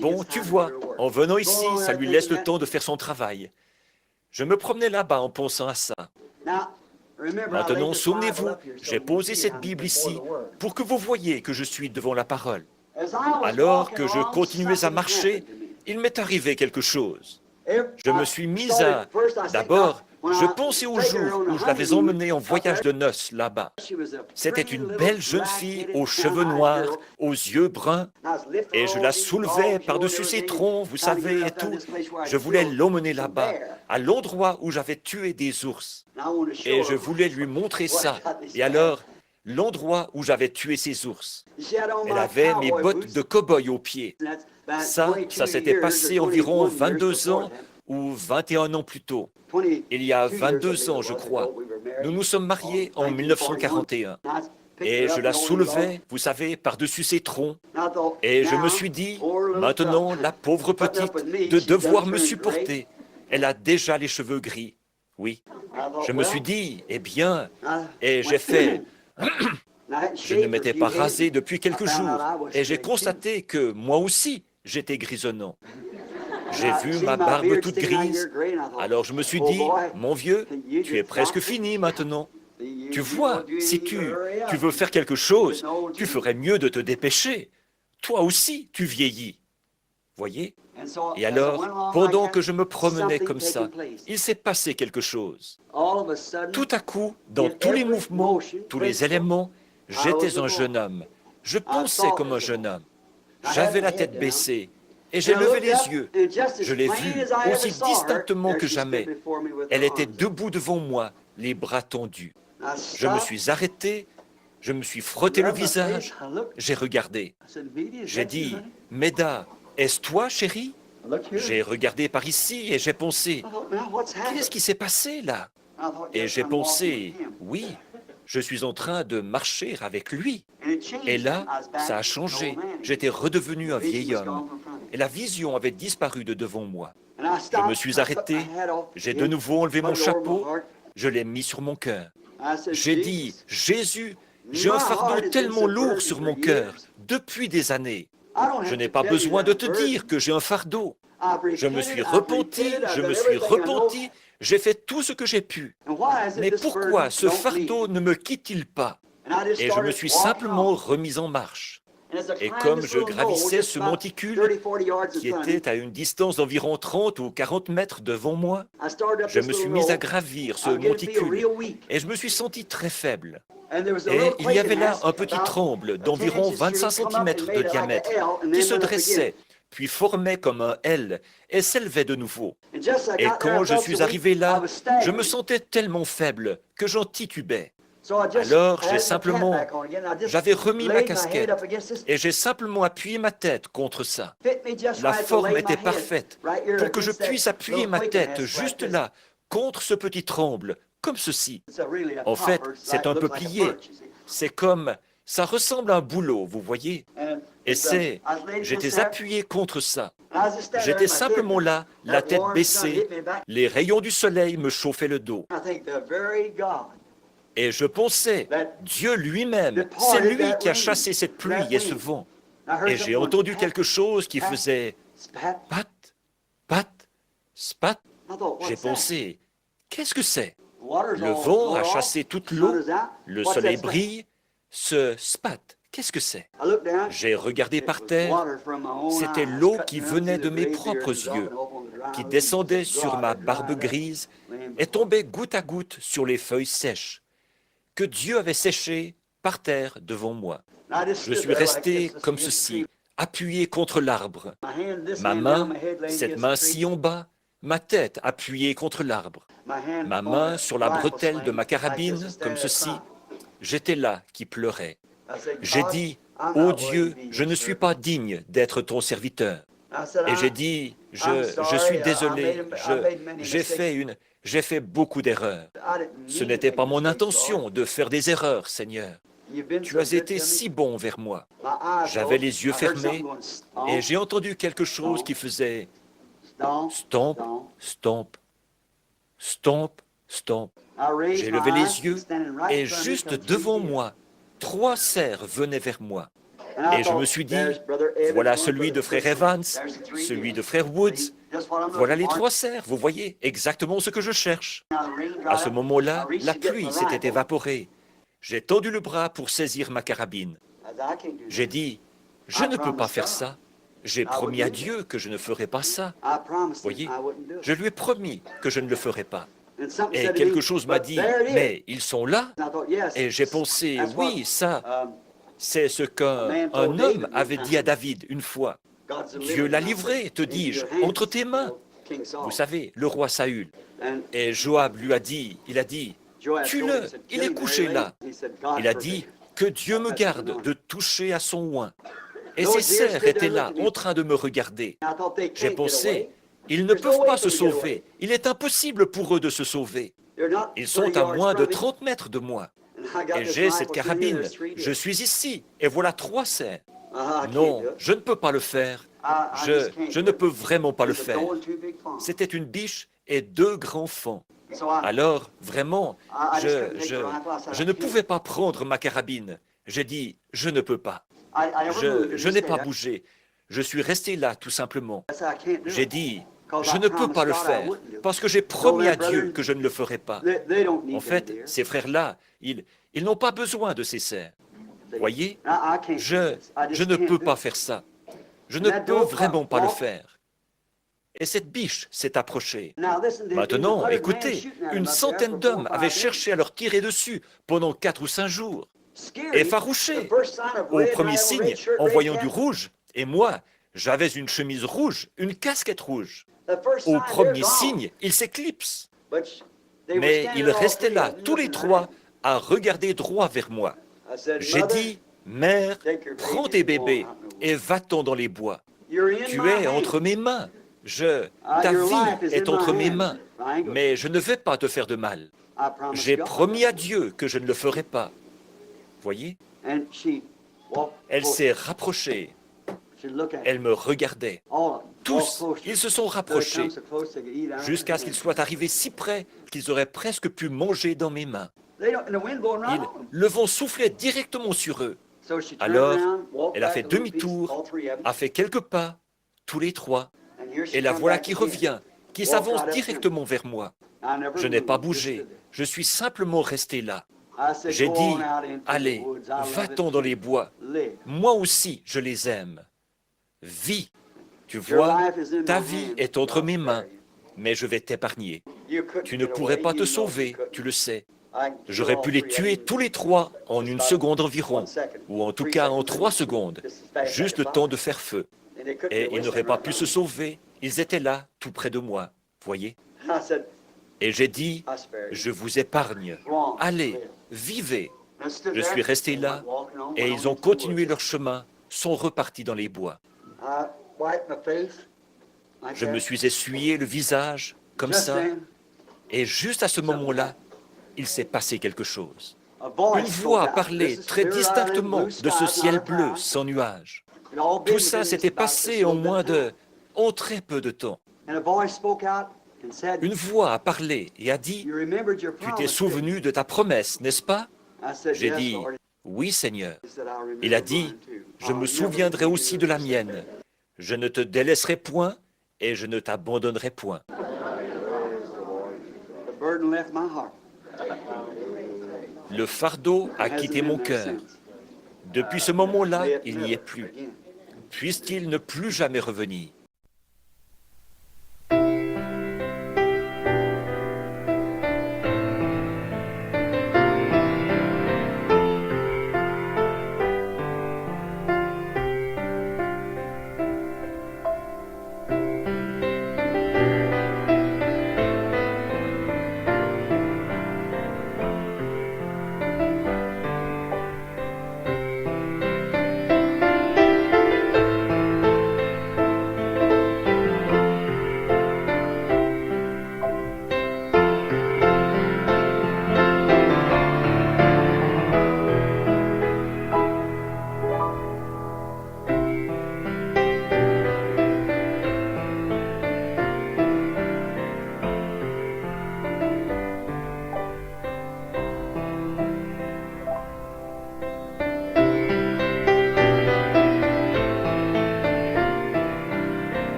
bon, tu vois, en venant ici, ça lui laisse le temps de faire son travail. Je me promenais là-bas en pensant à ça. Maintenant, souvenez-vous, j'ai posé cette Bible ici pour que vous voyiez que je suis devant la parole. Alors que je continuais à marcher, il m'est arrivé quelque chose. Je me suis mis à... D'abord, je pensais au jour où je l'avais emmenée en voyage de noces là-bas. C'était une belle jeune fille aux cheveux noirs, aux yeux bruns, et je la soulevais par-dessus ses troncs, vous savez, et tout. Je voulais l'emmener là-bas, à l'endroit où j'avais tué des ours. Et je voulais lui montrer ça. Et alors, l'endroit où j'avais tué ces ours. Elle avait mes bottes de cow-boy aux pieds. Ça s'était passé environ 22 ans ou 21 ans plus tôt. Il y a 22 ans, je crois. Nous nous sommes mariés en 1941. Et je la soulevais, vous savez, par-dessus ses troncs. Et je me suis dit, maintenant, la pauvre petite, de devoir me supporter. Elle a déjà les cheveux gris. Oui. Je me suis dit, eh bien, et j'ai fait... Je ne m'étais pas rasé depuis quelques jours et j'ai constaté que moi aussi, j'étais grisonnant. J'ai vu ma barbe toute grise. Alors je me suis dit, mon vieux, tu es presque fini maintenant. Tu vois, si tu veux faire quelque chose, tu ferais mieux de te dépêcher. Toi aussi, tu vieillis. Voyez? Et alors, pendant que je me promenais comme ça, il s'est passé quelque chose. Tout à coup, dans tous les mouvements, tous les éléments, j'étais un jeune homme. Je pensais comme un jeune homme. J'avais la tête baissée et j'ai levé les yeux. Je l'ai vue aussi distinctement que jamais. Elle était debout devant moi, les bras tendus. Je me suis arrêté, je me suis frotté le visage, j'ai regardé. J'ai dit, « Méda, est-ce toi, chérie ?» J'ai regardé par ici et j'ai pensé, « Qu'est-ce qui s'est passé là ?» Et j'ai pensé, « Oui, je suis en train de marcher avec lui. » Et là, ça a changé. J'étais redevenu un vieil homme. Et la vision avait disparu de devant moi. Je me suis arrêté, j'ai de nouveau enlevé mon chapeau, je l'ai mis sur mon cœur. J'ai dit, « Jésus, j'ai un fardeau tellement lourd sur mon cœur depuis des années. Je n'ai pas besoin de te dire que j'ai un fardeau. Je me suis repenti, j'ai fait tout ce que j'ai pu. Mais pourquoi ce fardeau ne me quitte-t-il pas? Et je me suis simplement remis en marche. Et comme je gravissais ce monticule, qui était à une distance d'environ 30 ou 40 mètres devant moi, je me suis mis à gravir ce monticule et je me suis senti très faible. Et il y avait là un petit tremble d'environ 25 cm de diamètre qui se dressait, puis formait comme un L et s'élevait de nouveau. Et quand je suis arrivé là, je me sentais tellement faible que j'en titubais. Alors, j'avais remis ma casquette et j'ai simplement appuyé ma tête contre ça. La forme était parfaite pour que je puisse appuyer ma tête juste là, contre ce petit tremble, comme ceci. En fait, c'est un peu plié. C'est comme, ça ressemble à un bouleau, vous voyez. Et j'étais appuyé contre ça. J'étais simplement là, la tête baissée, les rayons du soleil me chauffaient le dos. Et je pensais, Dieu lui-même, c'est lui qui a chassé cette pluie et ce vent. Et j'ai entendu quelque chose qui faisait pat, pat, spat. J'ai pensé, qu'est-ce que c'est? Le vent a chassé toute l'eau, le soleil brille, ce spat, qu'est-ce que c'est? J'ai regardé par terre, c'était l'eau qui venait de mes propres yeux, qui descendait sur ma barbe grise et tombait goutte à goutte sur les feuilles sèches, que Dieu avait séchées par terre devant moi. Je suis resté comme ceci, appuyé contre l'arbre. Ma main, cette main-ci en bas, ma tête appuyée contre l'arbre. Ma main sur la bretelle de ma carabine, comme ceci. J'étais là qui pleurais. J'ai dit, « Ô Dieu, je ne suis pas digne d'être ton serviteur. » Et j'ai dit, « Je suis désolé, j'ai fait beaucoup d'erreurs. Ce n'était pas mon intention de faire des erreurs, Seigneur. Tu as été si bon vers moi. » J'avais les yeux fermés et j'ai entendu quelque chose qui faisait stomp, stomp, stomp, stomp. J'ai levé les yeux et juste devant moi, 3 cerfs venaient vers moi. Et je me suis dit, voilà celui de frère Evans, celui de frère Woods, voilà les 3 cerfs, vous voyez, exactement ce que je cherche. À ce moment-là, la pluie s'était évaporée. J'ai tendu le bras pour saisir ma carabine. J'ai dit, je ne peux pas faire ça. J'ai promis à Dieu que je ne ferai pas ça. Voyez, je lui ai promis que je ne le ferai pas. Et quelque chose m'a dit, mais ils sont là. Et j'ai pensé, oui, ça, c'est ce qu'un homme avait dit à David une fois. Dieu l'a livré, te dis-je, entre tes mains. Vous savez, le roi Saül. Et Joab lui a dit, il a dit, tue-le, il est couché là. Il a dit, que Dieu me garde de toucher à son oint. Et ces cerfs étaient là, en train de me regarder. J'ai pensé, ils ne peuvent pas se sauver. Il est impossible pour eux de se sauver. Ils sont à moins de 30 mètres de moi. Et j'ai cette carabine. Je suis ici, et voilà 3 cerfs. Non, je ne peux pas le faire. Je ne peux vraiment pas le faire. C'était une biche et 2 grands faons. Alors, vraiment, je ne pouvais pas prendre ma carabine. J'ai dit, je ne peux pas. Je n'ai pas bougé. Je suis resté là, tout simplement. J'ai dit, je ne peux pas le faire, parce que j'ai promis à Dieu que je ne le ferai pas. En fait, ces frères-là, ils n'ont pas besoin de ces cerfs. Voyez, je ne peux pas faire ça. Je ne peux vraiment pas le faire. Et cette biche s'est approchée. Maintenant, écoutez, une centaine d'hommes avaient cherché à leur tirer dessus pendant 4 ou 5 jours. Effarouchés, au premier signe, en voyant du rouge, et moi, j'avais une chemise rouge, une casquette rouge. Au premier signe, ils s'éclipsent. Mais ils restaient là, tous les 3, à regarder droit vers moi. J'ai dit, « Mère, prends tes bébés et va-t'en dans les bois. Tu es entre mes mains. Ta vie est entre mes mains, mais je ne vais pas te faire de mal. J'ai promis à Dieu que je ne le ferai pas. » Voyez? Elle s'est rapprochée. Elle me regardait. Tous, ils se sont rapprochés jusqu'à ce qu'ils soient arrivés si près qu'ils auraient presque pu manger dans mes mains. Le vent soufflait directement sur eux. Alors, elle a fait demi-tour, a fait quelques pas, tous les 3. Et la voilà qui revient, qui s'avance directement vers moi. Je n'ai pas bougé, je suis simplement resté là. J'ai dit, allez, va-t'en dans les bois. Moi aussi, je les aime. Vis. Tu vois, ta vie est entre mes mains, mais je vais t'épargner. Tu ne pourrais pas te sauver, tu le sais. J'aurais pu les tuer tous les 3 en 1 seconde environ, ou en tout cas en 3 secondes, juste le temps de faire feu. Et ils n'auraient pas pu se sauver, ils étaient là, tout près de moi, voyez. Et j'ai dit, je vous épargne, allez, vivez. Je suis resté là, et ils ont continué leur chemin, sont repartis dans les bois. Je me suis essuyé le visage, comme ça, et juste à ce moment-là, il s'est passé quelque chose. Une voix parlait très distinctement de ce ciel bleu sans nuages. Tout ça s'était passé en très peu de temps. Une voix a parlé et a dit, « Tu t'es souvenu de ta promesse, n'est-ce pas ?» J'ai dit, « Oui, Seigneur. » Il a dit, « Je me souviendrai aussi de la mienne. Je ne te délaisserai point et je ne t'abandonnerai point. » Le fardeau a quitté mon cœur. Depuis ce moment-là, il n'y est plus. Puisse-t-il ne plus jamais revenir.